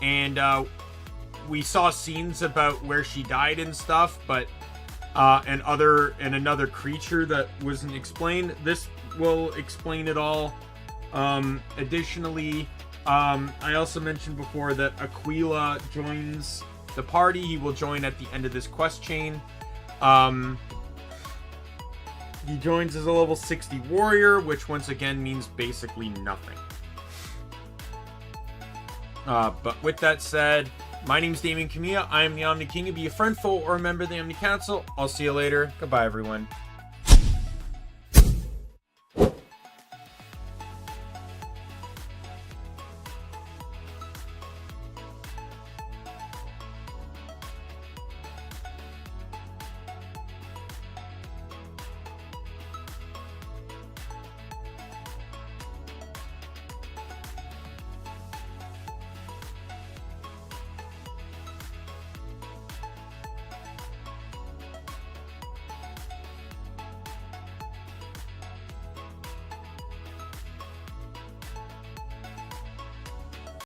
and we saw scenes about where she died and stuff, but and another creature that wasn't explained. This will explain it all. Additionally, I also mentioned before that Aquila joins the party. He will join at the end of this quest chain. He joins as a level 60 warrior, which once again means basically nothing. But with that said, my name's Daimien Kamiya. I am the Omni King. Be a friend, foe, or a member of the Omni Council. I'll see you later. Goodbye, everyone.